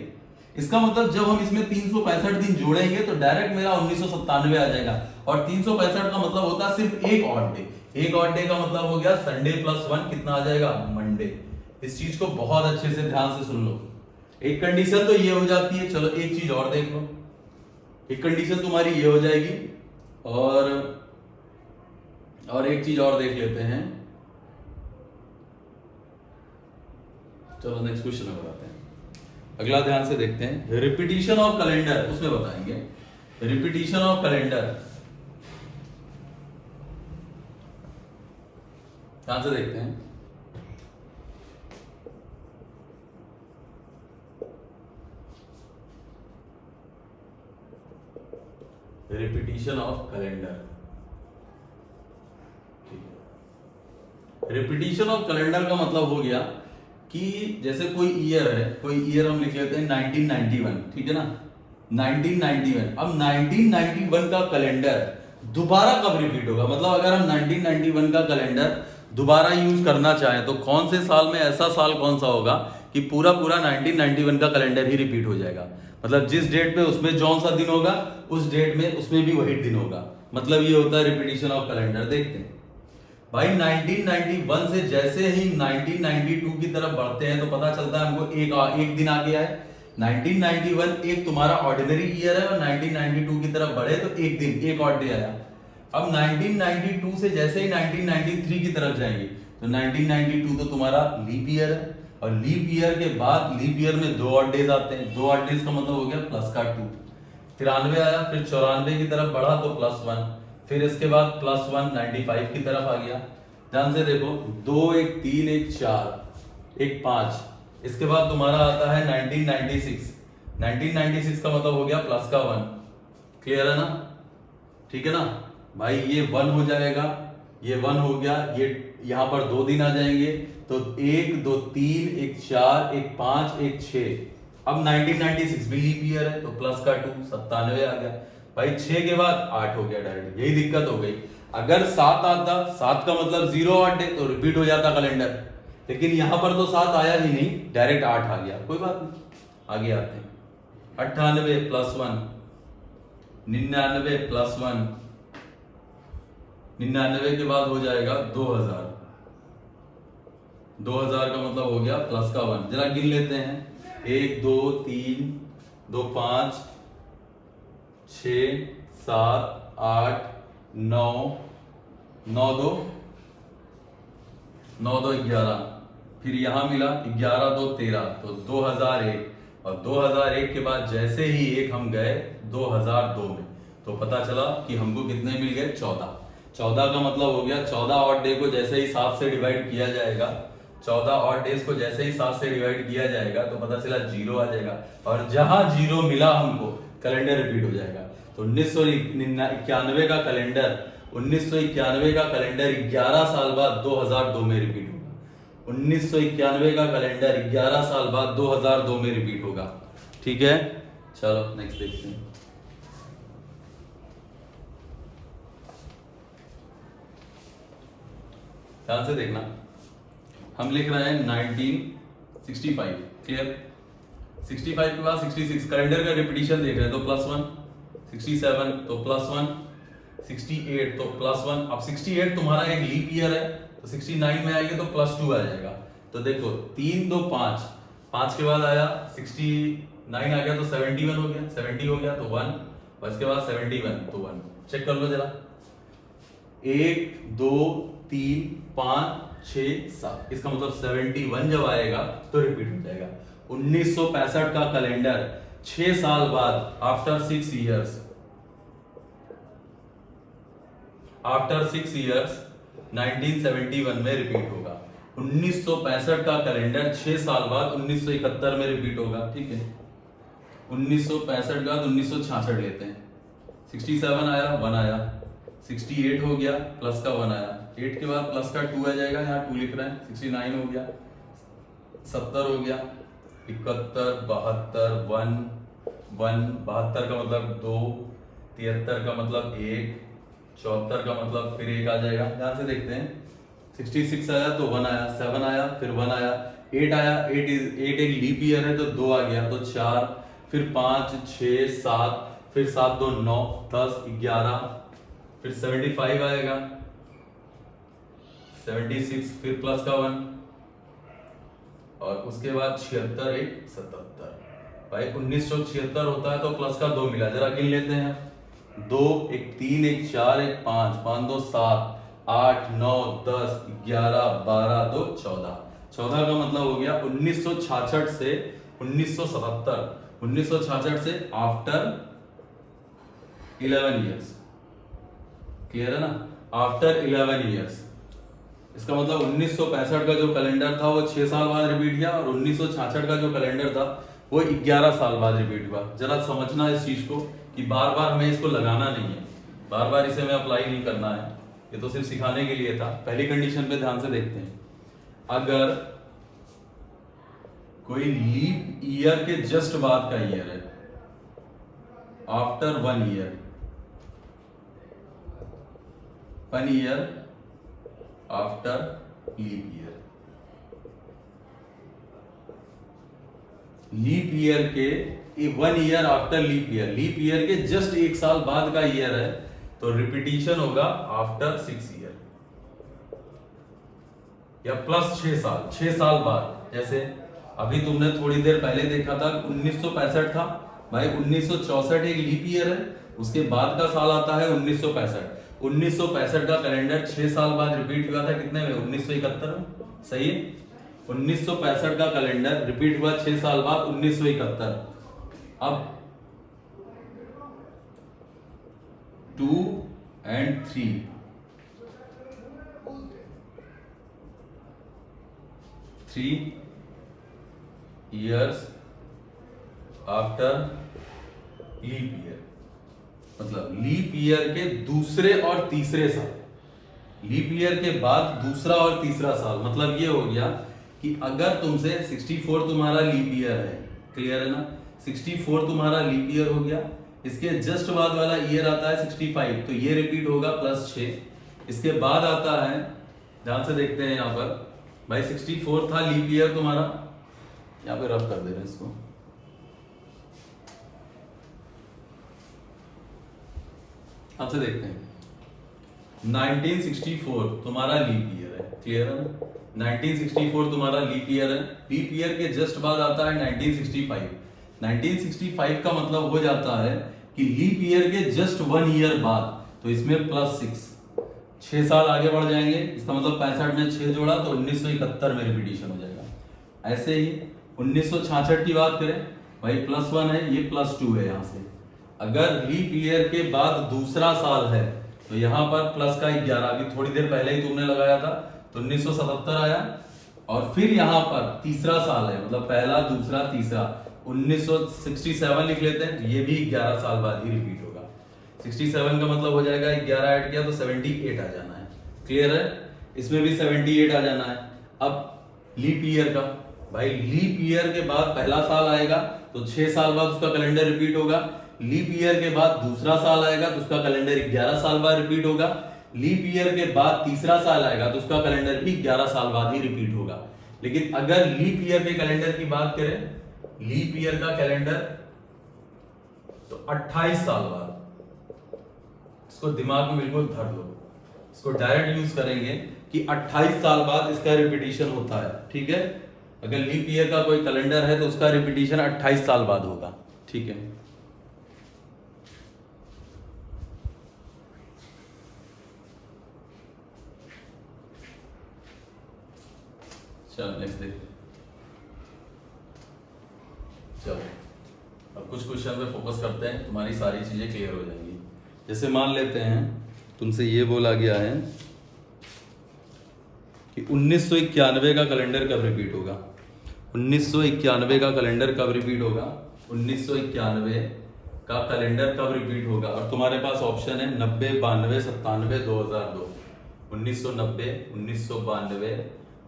इसका मतलब जब हम इसमें 365 दिन जोड़ेंगे तो डायरेक्ट मेरा 1997 आ जाएगा। और 365 का मतलब होता है सिर्फ एक ऑड डे। एक ऑड डे का मतलब हो गया संडे प्लस 1 कितना आ जाएगा, मंडे। इस चीज को बहुत अच्छे से ध्यान से सुन लो। एक कंडीशन तो ये हो जाती है, चलो एक चीज और देख लो। एक कंडीशन तुम्हारी ये हो जाएगी, और एक चीज और देख लेते हैं। चलो नेक्स्ट क्वेश्चन में बताते हैं। अगला ध्यान से देखते हैं, रिपीटिशन ऑफ कैलेंडर, उसमें बताएंगे रिपीटिशन ऑफ कैलेंडर। ध्यान से देखते हैं। Repetition of calendar, repetition of calendar का मतलब हो गया कि जैसे कोई ईयर है, कोई ईयर हम लिख लेते हैं 1991, ठीक है ना, 1991। अब 1991 का कैलेंडर दोबारा कब रिपीट होगा, मतलब अगर हम 1991 का कैलेंडर दोबारा यूज करना चाहें तो कौन से साल में ऐसा साल कौन सा होगा कि पूरा 1991 का कैलेंडर ही रिपीट हो जाएगा। मतलब जिस डेट पे उसमें जौन सा दिन होगा उस डेट में उसमें भी वही दिन होगा। मतलब ये होता है रिपीटिशन ऑफ कैलेंडर। देखते हैं भाई, 1991 से जैसे ही 1992 की तरफ बढ़ते हैं तो पता चलता है हमको एक दिन आगे आए। 1991 एक तुम्हारा ऑर्डिनरी ईयर है और 1992 की तरफ बढ़े तो एक दिन, एक ऑड डे आया। अब 1992 से जैसे ही 1993 की तरफ जाएंगे तो 1992 तो तुम्हारा लीप ईयर है, और लीप ईयर के बाद लीप ईयर में 2 ऑड डेज आते हैं। 2 ऑड डेज का मतलब हो गया प्लस का 2। 93 आया, फिर 94 की तरफ बढ़ा तो प्लस 1, फिर इसके बाद प्लस 1 95 की तरफ आ गया। ध्यान से देखो, 2 1 3 1 4 1 5, इसके बाद तुम्हारा आता है 1996। 1996 का मतलब हो गया प्लस का 1। क्लियर है ना, ठीक है ना भाई। ये 1 हो जाएगा, ये 1 हो गया, ये यहां पर 2 दिन आ जाएंगे तो 1 2 3 1 4 1 5 1 6। अब 1996 भी लीप ईयर है तो प्लस का 2 97 आ गया भाई। 6 के बाद 8 हो गया डायरेक्ट। यही दिक्कत हो गई। अगर 7 आता, 7 का मतलब 0 8 है तो रिपीट हो जाता कैलेंडर, लेकिन यहां पर तो 7 आया ही नहीं, डायरेक्ट 8 आ गया। कोई बात नहीं, आगे आते हैं। 98 प्लस 1, 99 प्लस 1, 99 के बाद हो जाएगा 2000। 2000 का मतलब हो गया प्लस का 1। जरा गिन लेते हैं, 1 2 3 2 5 6 7 8 9 9 2 9 2 11, फिर यहां मिला 11 2 13 तो 2001। और 2001 के बाद जैसे ही एक हम गए 2002 में तो पता चला कि हमको कितने मिल गए, 14। 14 का मतलब हो गया 14 ऑड डे को जैसे ही 7 से डिवाइड किया जाएगा, 14 ऑड डेज को जैसे ही 7 से डिवाइड किया जाएगा तो पता चला 0 आ जाएगा। और जहां 0 मिला हमको कैलेंडर रिपीट हो जाएगा। तो 1991 का कैलेंडर 11 साल बाद 2002 में रिपीट होगा। 1991 का कैलेंडर 11 साल बाद 2002 में रिपीट होगा। ठीक है, चलो नेक्स्ट देखते हैं। ध्यान से देखना, हम लिख रहे हैं 1965। क्लियर, 65 के बाद 66 कैलेंडर का रिपीटिशन देख रहे हैं तो +1, 67 तो +1, 68 तो +1। अब 68 तुम्हारा एक लीप ईयर है तो 69 में आएंगे तो +2 आ जाएगा। तो देखो 3 2 5, 5 के बाद आया 69 आ गया तो 71 हो गया, 70 हो गया तो 1, और इसके बाद 71 तो 1। चेक कर लो जरा, 1 2 3 5 6 7, इसका मतलब 71 जब आएगा तो रिपीट हो जाएगा। 1965 का कैलेंडर 6 साल बाद, आफ्टर 6 ईयर्स, आफ्टर 6 ईयर्स 1971 में रिपीट होगा। 1965 का कैलेंडर 6 साल बाद 1971 में रिपीट होगा। ठीक है, 1965 के बाद 1966 लेते हैं। 67 आया, 1 आया, 68 हो गया, प्लस का 1 आया, 8 के बाद प्लस का 2 आ जाएगा, यहाँ 2 लिख रहे हैं। 69 हो गया, 70 हो गया, 71, 72, 1, 72 का मतलब 2, 73 का मतलब 1, 74 का मतलब फिर 1 आ जाएगा। ध्यान से देखते हैं, 66 आया तो 1 आया, 7 आया फिर 1 आया, 8 आया, 8 एक लीप ईयर है तो 2 आ गया, तो 4, फिर 5, 6, 7, फिर 7 2 9, 10, 11, फिर 75 आएगा, 76, फिर प्लस का 1, और उसके बाद 76, 1, 77। भाई 1976 होता है तो प्लस का 2 मिला, जरा गिन लेते हैं। 2, 1, 3, 1, 4, 1, 5, 5 2 7, 8, 9, 10, 11, 12, 2, 14। 14 का मतलब हो गया 1966 से 1977, 1966 से आफ्टर 11 ईयर्स। क्लियर है ना, आफ्टर 11 ईयर्स। इसका मतलब 1965 का जो कैलेंडर था वो 6 साल बाद रिपीट किया, और 1966 का जो कैलेंडर था वो 11 साल बाद रिपीट हुआ। जरा समझना इस चीज को कि बार बार हमें इसको लगाना नहीं है, बार बार इसे हमें अप्लाई नहीं करना है, ये तो सिर्फ सिखाने के लिए था। पहली कंडीशन पे ध्यान से देखते हैं, अगर कोई लीप ईयर के जस्ट बाद का ईयर है, after 1 year, 1 year after leap year, leap year के 1 ईयर आफ्टर लीप ईयर के जस्ट 1 साल बाद का ईयर है तो रिपीटिशन होगा आफ्टर 6 ईयर, या प्लस 6 साल बाद। जैसे अभी तुमने थोड़ी देर पहले देखा था 1965 था, भाई 1964 एक लीप ईयर है, उसके बाद का साल आता है 1965। 1965 का कैलेंडर 6 साल बाद रिपीट हुआ था, कितने में? 1971 में। सही है, 1965 का कैलेंडर रिपीट हुआ 6 साल बाद 1971। अब 2 and 3 years after leap year, मतलब लीप ईयर के दूसरे और तीसरे साल, लीप ईयर के बाद दूसरा और तीसरा साल। मतलब ये हो गया कि अगर तुमसे 64 तुम्हारा लीप ईयर है, क्लियर है ना, 64 तुम्हारा लीप ईयर हो गया, इसके जस्ट बाद वाला ईयर आता है 65, तो ये रिपीट होगा प्लस 6। इसके बाद आता है, ध्यान से देखते हैं यहाँ पर, भाई 64 था लीप ईयर तुम्हारा, यहाँ पे रफ कर दे रहे हैं इसको, आपसे देखते हैं 1964 तुम्हारा लीप ईयर है, क्लियर है ना, 1964 तुम्हारा लीप ईयर है। लीप ईयर के जस्ट बाद आता है 1965। 1965 का मतलब हो जाता है कि लीप ईयर के जस्ट 1 ईयर बाद, तो इसमें प्लस 6 साल आगे बढ़ जाएंगे, इसका मतलब 65 में 6 जोड़ा तो 1971 में रिपीटिशन हो जाएगा। ऐसे ही 1966 की बात करें, भाई प्लस 1 है, ये प्लस 2 है। यहाँ से अगर लीप ईयर के बाद दूसरा साल है तो यहाँ पर प्लस का 11, अभी थोड़ी देर पहले ही तुमने लगाया था तो 1977 आया, और फिर यहाँ पर तीसरा साल है, मतलब पहला दूसरा तीसरा 1967 लिख लेते हैं, ये भी 11 साल बाद ही रिपीट होगा। 67 का मतलब हो जाएगा 11 ऐड किया तो 78 आ जाना है, क्लियर है, इसमें भी 78 आ जाना है। अब लीप ईयर का, भाई लीप ईयर के बाद पहला साल आएगा तो 6 साल बाद उसका कैलेंडर रिपीट होगा, लीप ईयर के बाद दूसरा साल आएगा तो उसका कैलेंडर 11 साल बाद रिपीट होगा, लीप ईयर के बाद तीसरा साल आएगा तो उसका कैलेंडर भी 11 साल बाद ही रिपीट होगा। लेकिन अगर लीप ईयर के कैलेंडर की बात करें, लीप ईयर का कैलेंडर तो 28 साल बाद, इसको दिमाग में बिल्कुल धर लो, इसको डायरेक्ट यूज करेंगे कि 28 साल बाद इसका रिपीटिशन होता है, ठीक है। अगर लीप ईयर का कोई कैलेंडर है तो उसका रिपीटिशन 28 साल बाद होगा, ठीक है। चलो नेक्स्ट देखते, चलो अब कुछ क्वेश्चन पे फोकस करते हैं, तुम्हारी सारी चीजें क्लियर हो जाएंगी। जैसे मान लेते हैं तुमसे ये बोला गया है कि 1991 का कैलेंडर कब रिपीट होगा। 1991 का कैलेंडर कब रिपीट होगा, 1991 का कैलेंडर कब रिपीट होगा। और तुम्हारे पास ऑप्शन है 90, 92, 97, 2002। 1990, 1992,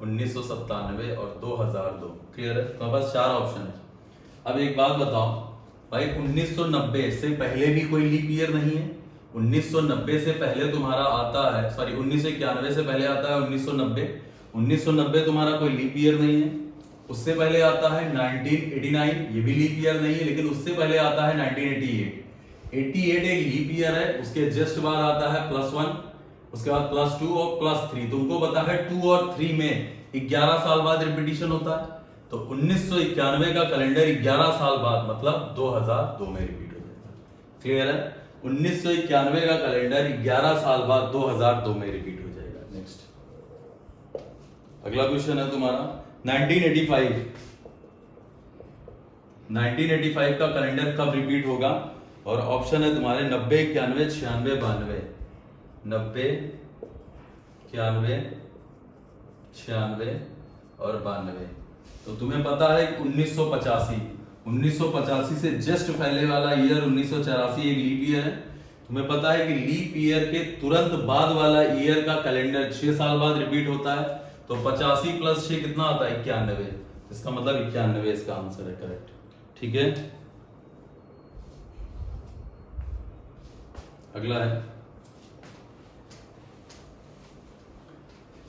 1997 और 2002। क्लियर है, तुम्हारे पास 4 ऑप्शन है। अब एक बात बताओ भाई, 1990 से पहले भी कोई लीप ईयर नहीं है। 1990 से पहले तुम्हारा आता है, सॉरी 1991 से पहले आता है 1990। 1990 तुम्हारा कोई लीप ईयर नहीं है। उससे पहले आता है 1989, ये भी लीप ईयर नहीं है। लेकिन उससे पहले आता है 1988। 88 एक लीप ईयर है। उसके जस्ट बाद आता है +1, उसके बाद +2 और +3। तुमको पता है 2 और 3 में 11 साल बाद रिपीटिशन होता है। तो 1991 का कैलेंडर 11 साल बाद मतलब 2002 में रिपीट हो जाएगा। क्लियर है, 1991 का कैलेंडर 11 साल बाद 2002 में रिपीट हो जाएगा। नेक्स्ट अगला क्वेश्चन है तुम्हारा 1985। 1985 का कैलेंडर कब रिपीट होगा। और ऑप्शन है तुम्हारे 90, 91, 96, 92। 90, 91, 96 और 92। तो तुम्हें पता है 1985 से जस्ट पहले वाला ईयर 1984 एक लीप ईयर है। तुम्हें पता है कि लीप ईयर के तुरंत बाद वाला ईयर का कैलेंडर 6 साल बाद रिपीट होता है। तो 85 + 6 कितना आता है, 91। इसका मतलब 91 इसका आंसर है करेक्ट। ठीक है, अगला है,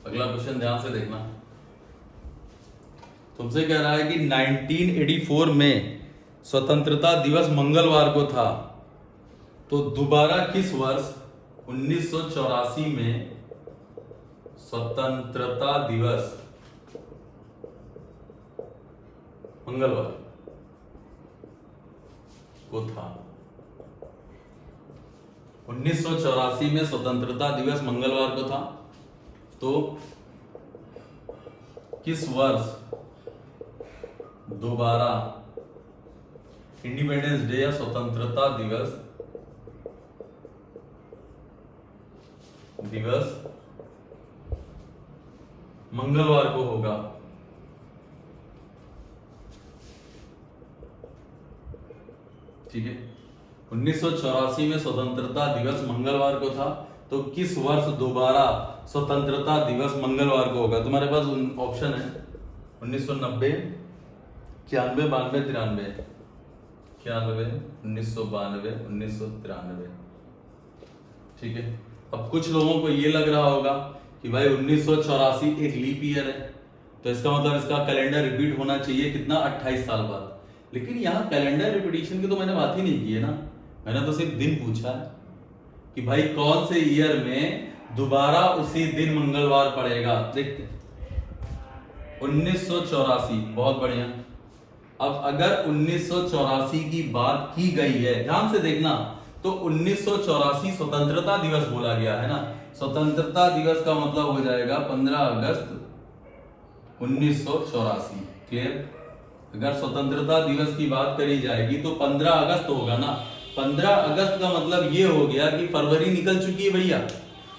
अगला क्वेश्चन ध्यान से देखना। तुमसे कह रहा है कि 1984 में स्वतंत्रता दिवस मंगलवार को था। तो दोबारा किस वर्ष 1984 में स्वतंत्रता दिवस मंगलवार को था। 1984 में स्वतंत्रता दिवस मंगलवार को था। तो किस वर्ष दोबारा इंडिपेंडेंस डे या स्वतंत्रता दिवस मंगलवार को होगा। ठीक है, 1984 में स्वतंत्रता दिवस मंगलवार को था। तो किस वर्ष दोबारा स्वतंत्रता दिवस मंगलवार को होगा। तुम्हारे पास ऑप्शन है 1990, 91, 92, 93। 91, 1992, 1993। ठीक है, अब कुछ लोगों को ये लग रहा होगा कि भाई 1984 एक लीप ईयर है, तो इसका मतलब इसका कैलेंडर रिपीट होना चाहिए कितना, 28 साल बाद। लेकिन यहाँ कैलेंडर रिपीटिशन की तो मैंने बात ही नहीं की है ना। मैंने तो सिर्फ दिन पूछा है कि भाई कौन से ईयर में दोबारा उसी दिन मंगलवार पड़ेगा। देखते 1984, बहुत बढ़िया। अब अगर 1984 की बात की गई है, ध्यान से देखना, तो 1984 स्वतंत्रता दिवस बोला गया है ना। स्वतंत्रता दिवस का मतलब हो जाएगा 15 अगस्त 1984। क्लियर, अगर स्वतंत्रता दिवस की बात करी जाएगी तो 15 अगस्त होगा ना। 15 अगस्त का मतलब ये हो गया कि फरवरी निकल चुकी है भैया।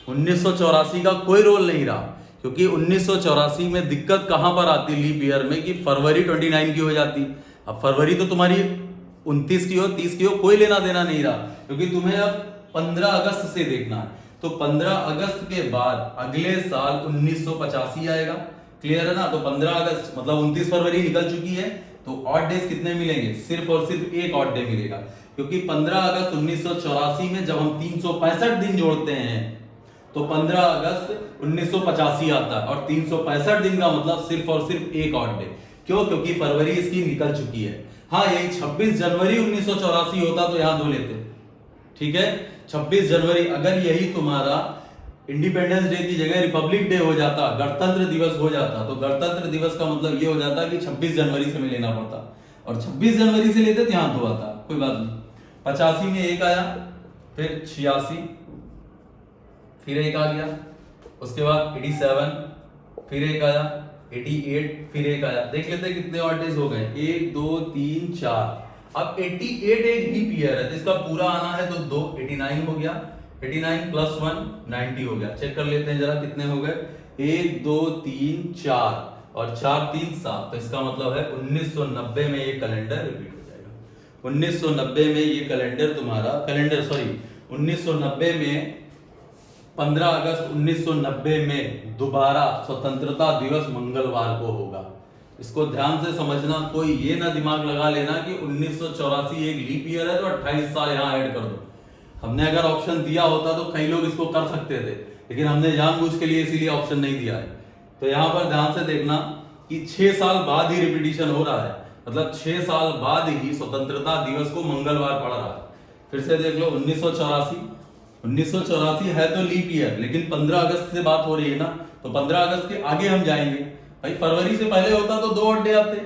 1984 का कोई रोल नहीं रहा, क्योंकि 1984 में दिक्कत कहां पर आती लीप ईयर में कि फरवरी 29 की हो जाती। अब फरवरी तो तुम्हारी 29 की हो, 30 की हो, कोई लेना देना नहीं रहा, क्योंकि तुम्हें अब 15 अगस्त से देखना है। तो 15 अगस्त के बाद अगले साल 1985 आएगा। क्लियर है ना। तो 15 अगस्त मतलब 29 फरवरी निकल चुकी है। तो ऑड डेज कितने मिलेंगे, सिर्फ और सिर्फ एक ऑड डे मिलेगा, क्योंकि 15 अगस्त 1984 में जब हम 365 दिन जोड़ते हैं तो 15 अगस्त 1985 आता है, और 365 दिन का मतलब सिर्फ और सिर्फ एक ऑड डे। क्यों, क्योंकि फरवरी इसकी निकल चुकी है। हाँ, यही 26 जनवरी 1984 होता तो यहां 2 लेते। ठीक है, 26 जनवरी, अगर यही तुम्हारा इंडिपेंडेंस डे की जगह रिपब्लिक डे हो जाता, गणतंत्र दिवस हो जाता, तो गणतंत्र दिवस का मतलब ये हो जाता कि 26 जनवरी से में लेना पड़ता, और 26 जनवरी से लेते तो यहां 2 आता। कोई बात नहीं। 85 में 1 आया, फिर 86, फिर 1 आ गया, उसके बाद 87, फिर 1 आया, 88, फिर 1 आया। देख लेते कितने ऑड डेज हो गए, 1 2 3 4। अब 88 एक लीप ईयर है तो इसका पूरा आना है तो 2 89 हो गया, 89 प्लस 1 90 हो गया। चेक कर लेते हैं जरा कितने हो गए, 1 2 3 4 और 4 3 7, तो इसका मतलब है 1990 में ये कैलेंडर रिपीट हो जाएगा। 1990 में ये कैलेंडर तुम्हारा 1990 में 15 अगस्त 1990 में दोबारा स्वतंत्रता दिवस मंगलवार को होगा। इसको ध्यान से समझना, कोई ये ना दिमाग लगा लेना कि 1984 एक लीप ईयर है तो 28 साल यहाँ ऐड कर दो। हमने अगर ऑप्शन दिया होता तो कई लोग इसको कर सकते थे, लेकिन हमने जानबूझ के लिए इसीलिए ऑप्शन नहीं दिया है। तो यहाँ पर ध्यान से देखना कि 6 साल बाद ही रिपीटिशन हो रहा है, मतलब 6 साल बाद ही स्वतंत्रता दिवस को मंगलवार पड़ रहा है। फिर से देख लो, 1984 है तो लीप ईयर, लेकिन 15 अगस्त से बात हो रही है ना, तो 15 अगस्त के आगे हम जाएंगे। भाई फरवरी से पहले होता तो 2 ऑड डे आते,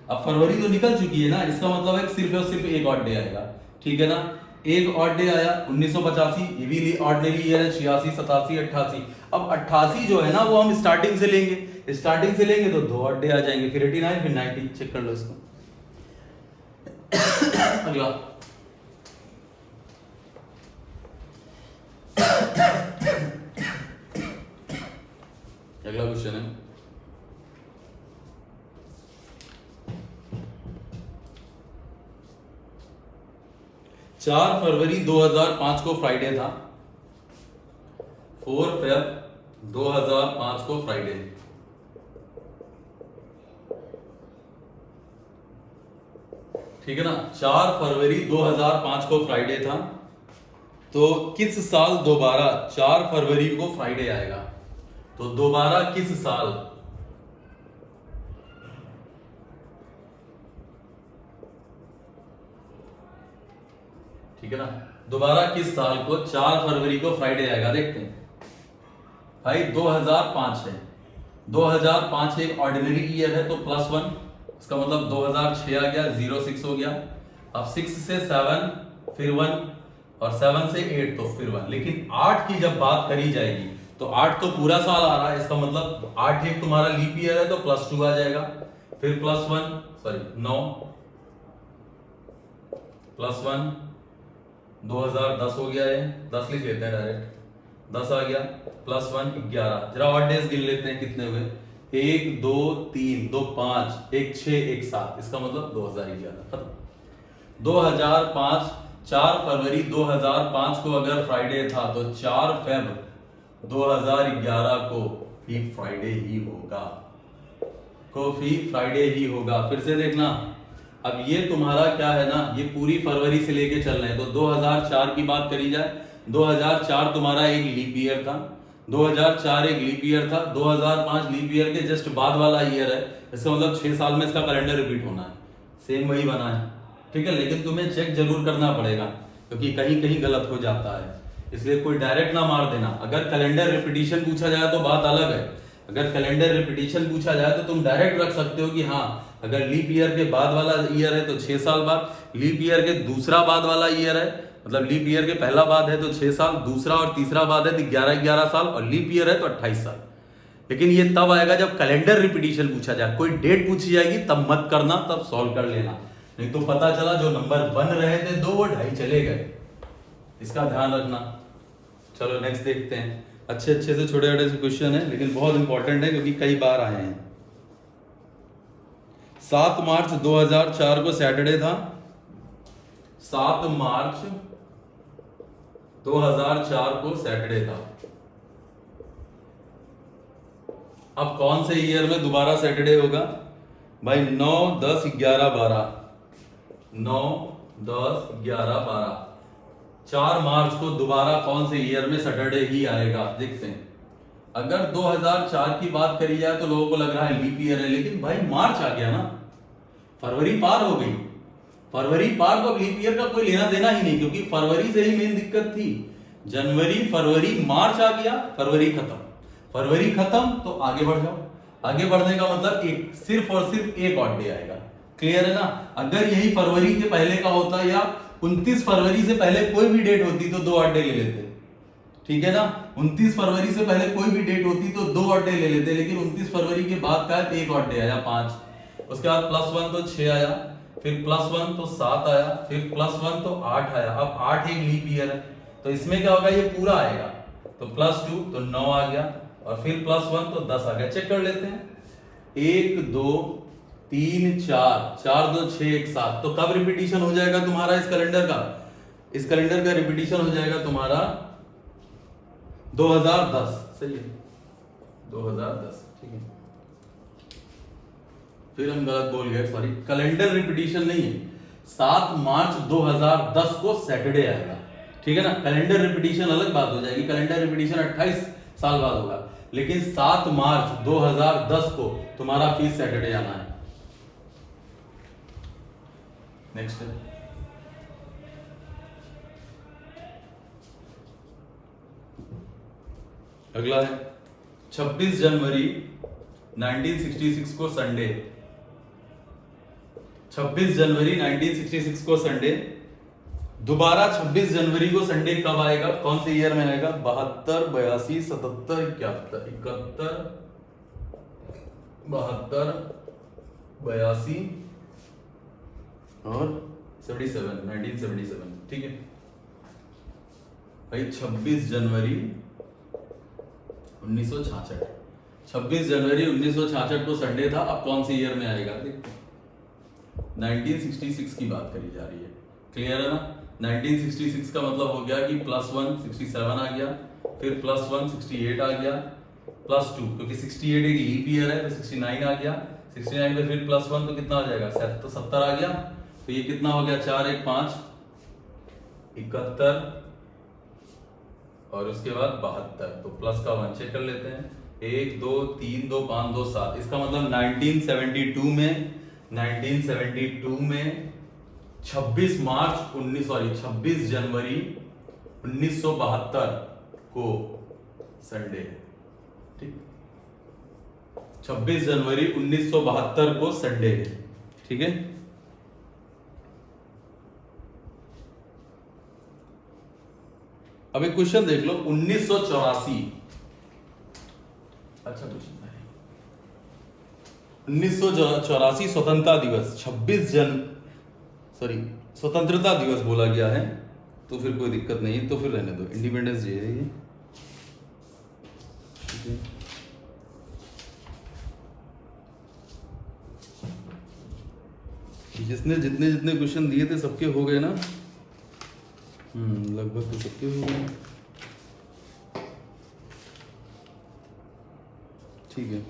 अब फरवरी तो निकल चुकी है ना, इसका मतलब है सिर्फ और सिर्फ 1 ऑड डे आएगा। ठीक है ना, 1 ऑड डे आया 1985, ये भी ऑर्डिनरी ईयर है, 86 87 88। अब 88 जो है ना वो हम स्टार्टिंग से लेंगे तो 2 ऑड डे आ जाएंगे, फिर 89 फिर 90। चेक कर लो इसको। अगला क्वेश्चन है, चार फरवरी 2005 को फ्राइडे था, 4 फेब 2005 को फ्राइडे। ठीक है ना, 4 फरवरी 2005 को फ्राइडे था, तो किस साल दोबारा 4 फरवरी को फ्राइडे आएगा? तो दोबारा किस साल? ठीक है ना, दोबारा किस साल को 4 फरवरी को फ्राइडे आएगा? देखते हैं भाई, 2005 है, 2005 एक ऑर्डिनरी ईयर है तो +1, इसका मतलब 2006 आ गया, 06 हो गया। अब 6 से 7 फिर 1 और 7 से 8 तो फिर 1, लेकिन 8 की जब बात करी जाएगी तो 8 तो पूरा साल आ रहा है, इसका मतलब 8 एक तुम्हारा लीप ईयर है तो +2 आ जाएगा, फिर +1 9 +1 2010 हो गया, है 10 लिख लेते हैं डायरेक्ट, 10 आ गया, +1 11। जरा ऑड डेज गिन लेते हैं कितने हुए, 1 2 3 2 5 1 6 1 7, इसका मतलब 2011 खत्म। 2005 4 फरवरी 2005 को अगर फ्राइडे था तो 4 फेब 2011 को भी फ्राइडे ही होगा, फिर से देखना। अब ये तुम्हारा क्या है ना, ये पूरी फरवरी से लेके चल रहे हैं, तो 2004 की बात करी जाए, 2004 तुम्हारा एक लीप ईयर था, 2004 एक लीप ईयर था, 2005 लीप ईयर के जस्ट बाद वाला ईयर है, इसका मतलब 6 साल में इसका कैलेंडर रिपीट होना है, सेम वही बना है। ठीक है, लेकिन तुम्हें चेक जरूर करना पड़ेगा क्योंकि कहीं कहीं गलत हो जाता है, इसलिए कोई डायरेक्ट ना मार देना। अगर कैलेंडर रिपीटिशन पूछा जाए तो बात अलग है, अगर कैलेंडर रिपीटिशन पूछा जाए तो तुम डायरेक्ट रख सकते हो कि हाँ अगर लीप ईयर के बाद वाला ईयर है तो 6 साल बाद, लीप ईयर के दूसरा बाद वाला ईयर है, मतलब लीप ईयर के पहला बाद है तो 6 साल, दूसरा और तीसरा बाद है तो 11 साल, और लीप ईयर है तो 28 साल। लेकिन ये तब आएगा जब कैलेंडर रिपीटिशन पूछा जाए, कोई डेट पूछी जाएगी तब मत करना, तब सॉल्व कर लेना, नहीं तो पता चला जो नंबर बन रहे थे 2 वो 2.5 चले गए, इसका ध्यान रखना। चलो नेक्स्ट देखते हैं, अच्छे से छोटे छोटे से क्वेश्चन है लेकिन बहुत इंपॉर्टेंट है क्योंकि कई बार आए हैं। 7 मार्च 2004 को सैटरडे था, 7 मार्च 2004 को सैटरडे था। अब कौन से ईयर में दोबारा सैटरडे होगा भाई? 9 10 11 12, 9 10 11 12, 4 मार्च को दोबारा कौन से ईयर में सैटरडे ही आएगा? देखते हैं। अगर 2004 की बात करी जाए तो लोगों को लग रहा है लीप ईयर है, लेकिन भाई मार्च आ गया ना, फरवरी पार हो गई, फरवरी पार तो लीप ईयर का कोई लेना देना ही नहीं, क्योंकि फरवरी से ही मेन दिक्कत थी। जनवरी फरवरी मार्च आ गया, फरवरी खत्म तो आगे बढ़ जाओ। आगे बढ़ने का मतलब सिर्फ और सिर्फ 1 ऑड डे आएगा, क्लियर है ना। अगर यही फरवरी के पहले का होता या 29 फरवरी से पहले कोई भी डेट होती तो 2 ऑड डे ले लेते, ठीक है ना। 29 फरवरी से पहले कोई भी डेट होती तो 2 ऑड डे ले लेते, लेकिन 29 फरवरी के बाद का 1 ऑड डे आया 5, उसके बाद +1 तो 6 आया, फिर +1 तो 7 आया, फिर +1 तो 8 आया। अब 8 एक लीप ईयर है, तो इसमें क्या होगा, ये पूरा आएगा। तो +2 तो 9 आ गया, और फिर +1 तो 10 आ गया। चेक कर लेते हैं। 1 2 3 4, 4 2 6 1 7। तो कब रिपीटिशन हो जाएगा तुम्हारा इस कैलेंडर का? इस कैलेंडर का रिपीटिशन हो जाएगा तुम्हारा 2010। सही है, 2010। ठीक है, फिर हम गलत बोल गए, सॉरी। कैलेंडर रिपीटिशन नहीं है, 7 मार्च 2010 को सैटरडे आएगा। ठीक है ना, कैलेंडर रिपीटिशन अलग बात हो जाएगी। कैलेंडर रिपीटिशन 28 साल बाद होगा, लेकिन 7 मार्च 2010 को तुम्हारा फीस सैटरडे आना है। नेक्स्ट है, अगला है 26 जनवरी 1966 को संडे। 26 जनवरी 1966 को संडे। दोबारा 26 जनवरी को संडे कब आएगा, कौन से ईयर में आएगा? 72, 82, 77, 71, 71, 72, 82 और 77, 1977। ठीक है भाई, 26 जनवरी 1966, 26 जनवरी 1966 को संडे था। अब कौन से ईयर में आएगा? देखो, 1966 की बात करी जा रही है। क्लियर है ना? 1966 का मतलब हो गया कि +1 67 आ गया, फिर +1 68 आ गया, +2 क्योंकि 68 एक लीप ईयर है तो 69 आ गया, 69 में फिर +1 तो कितना आ जाएगा? 70 आ गया। तो ये कितना हो गया? 4 1 5 71, और उसके बाद 72। तो प्लस का 1 चेक कर लेते हैं। 1 2 3 2 5 2 7। इसका मतलब 1972 में 26 जनवरी 1972 को संडे है। ठीक, 26 जनवरी 1972 को संडे है। ठीक है, अब एक क्वेश्चन देख लो। 1984, अच्छा क्वेश्चन है। 1984 स्वतंत्रता दिवस, स्वतंत्रता दिवस बोला गया है, तो फिर कोई दिक्कत नहीं है, तो फिर रहने दो, इंडिपेंडेंस डे है ये। जितने क्वेश्चन दिए थे सबके हो गए ना? लगभग तो सबके हो गए। ठीक है,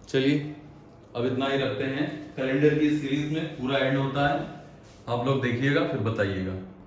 चलिए अब इतना ही रखते हैं। कैलेंडर की सीरीज में पूरा एंड होता है, आप लोग देखिएगा फिर बताइएगा।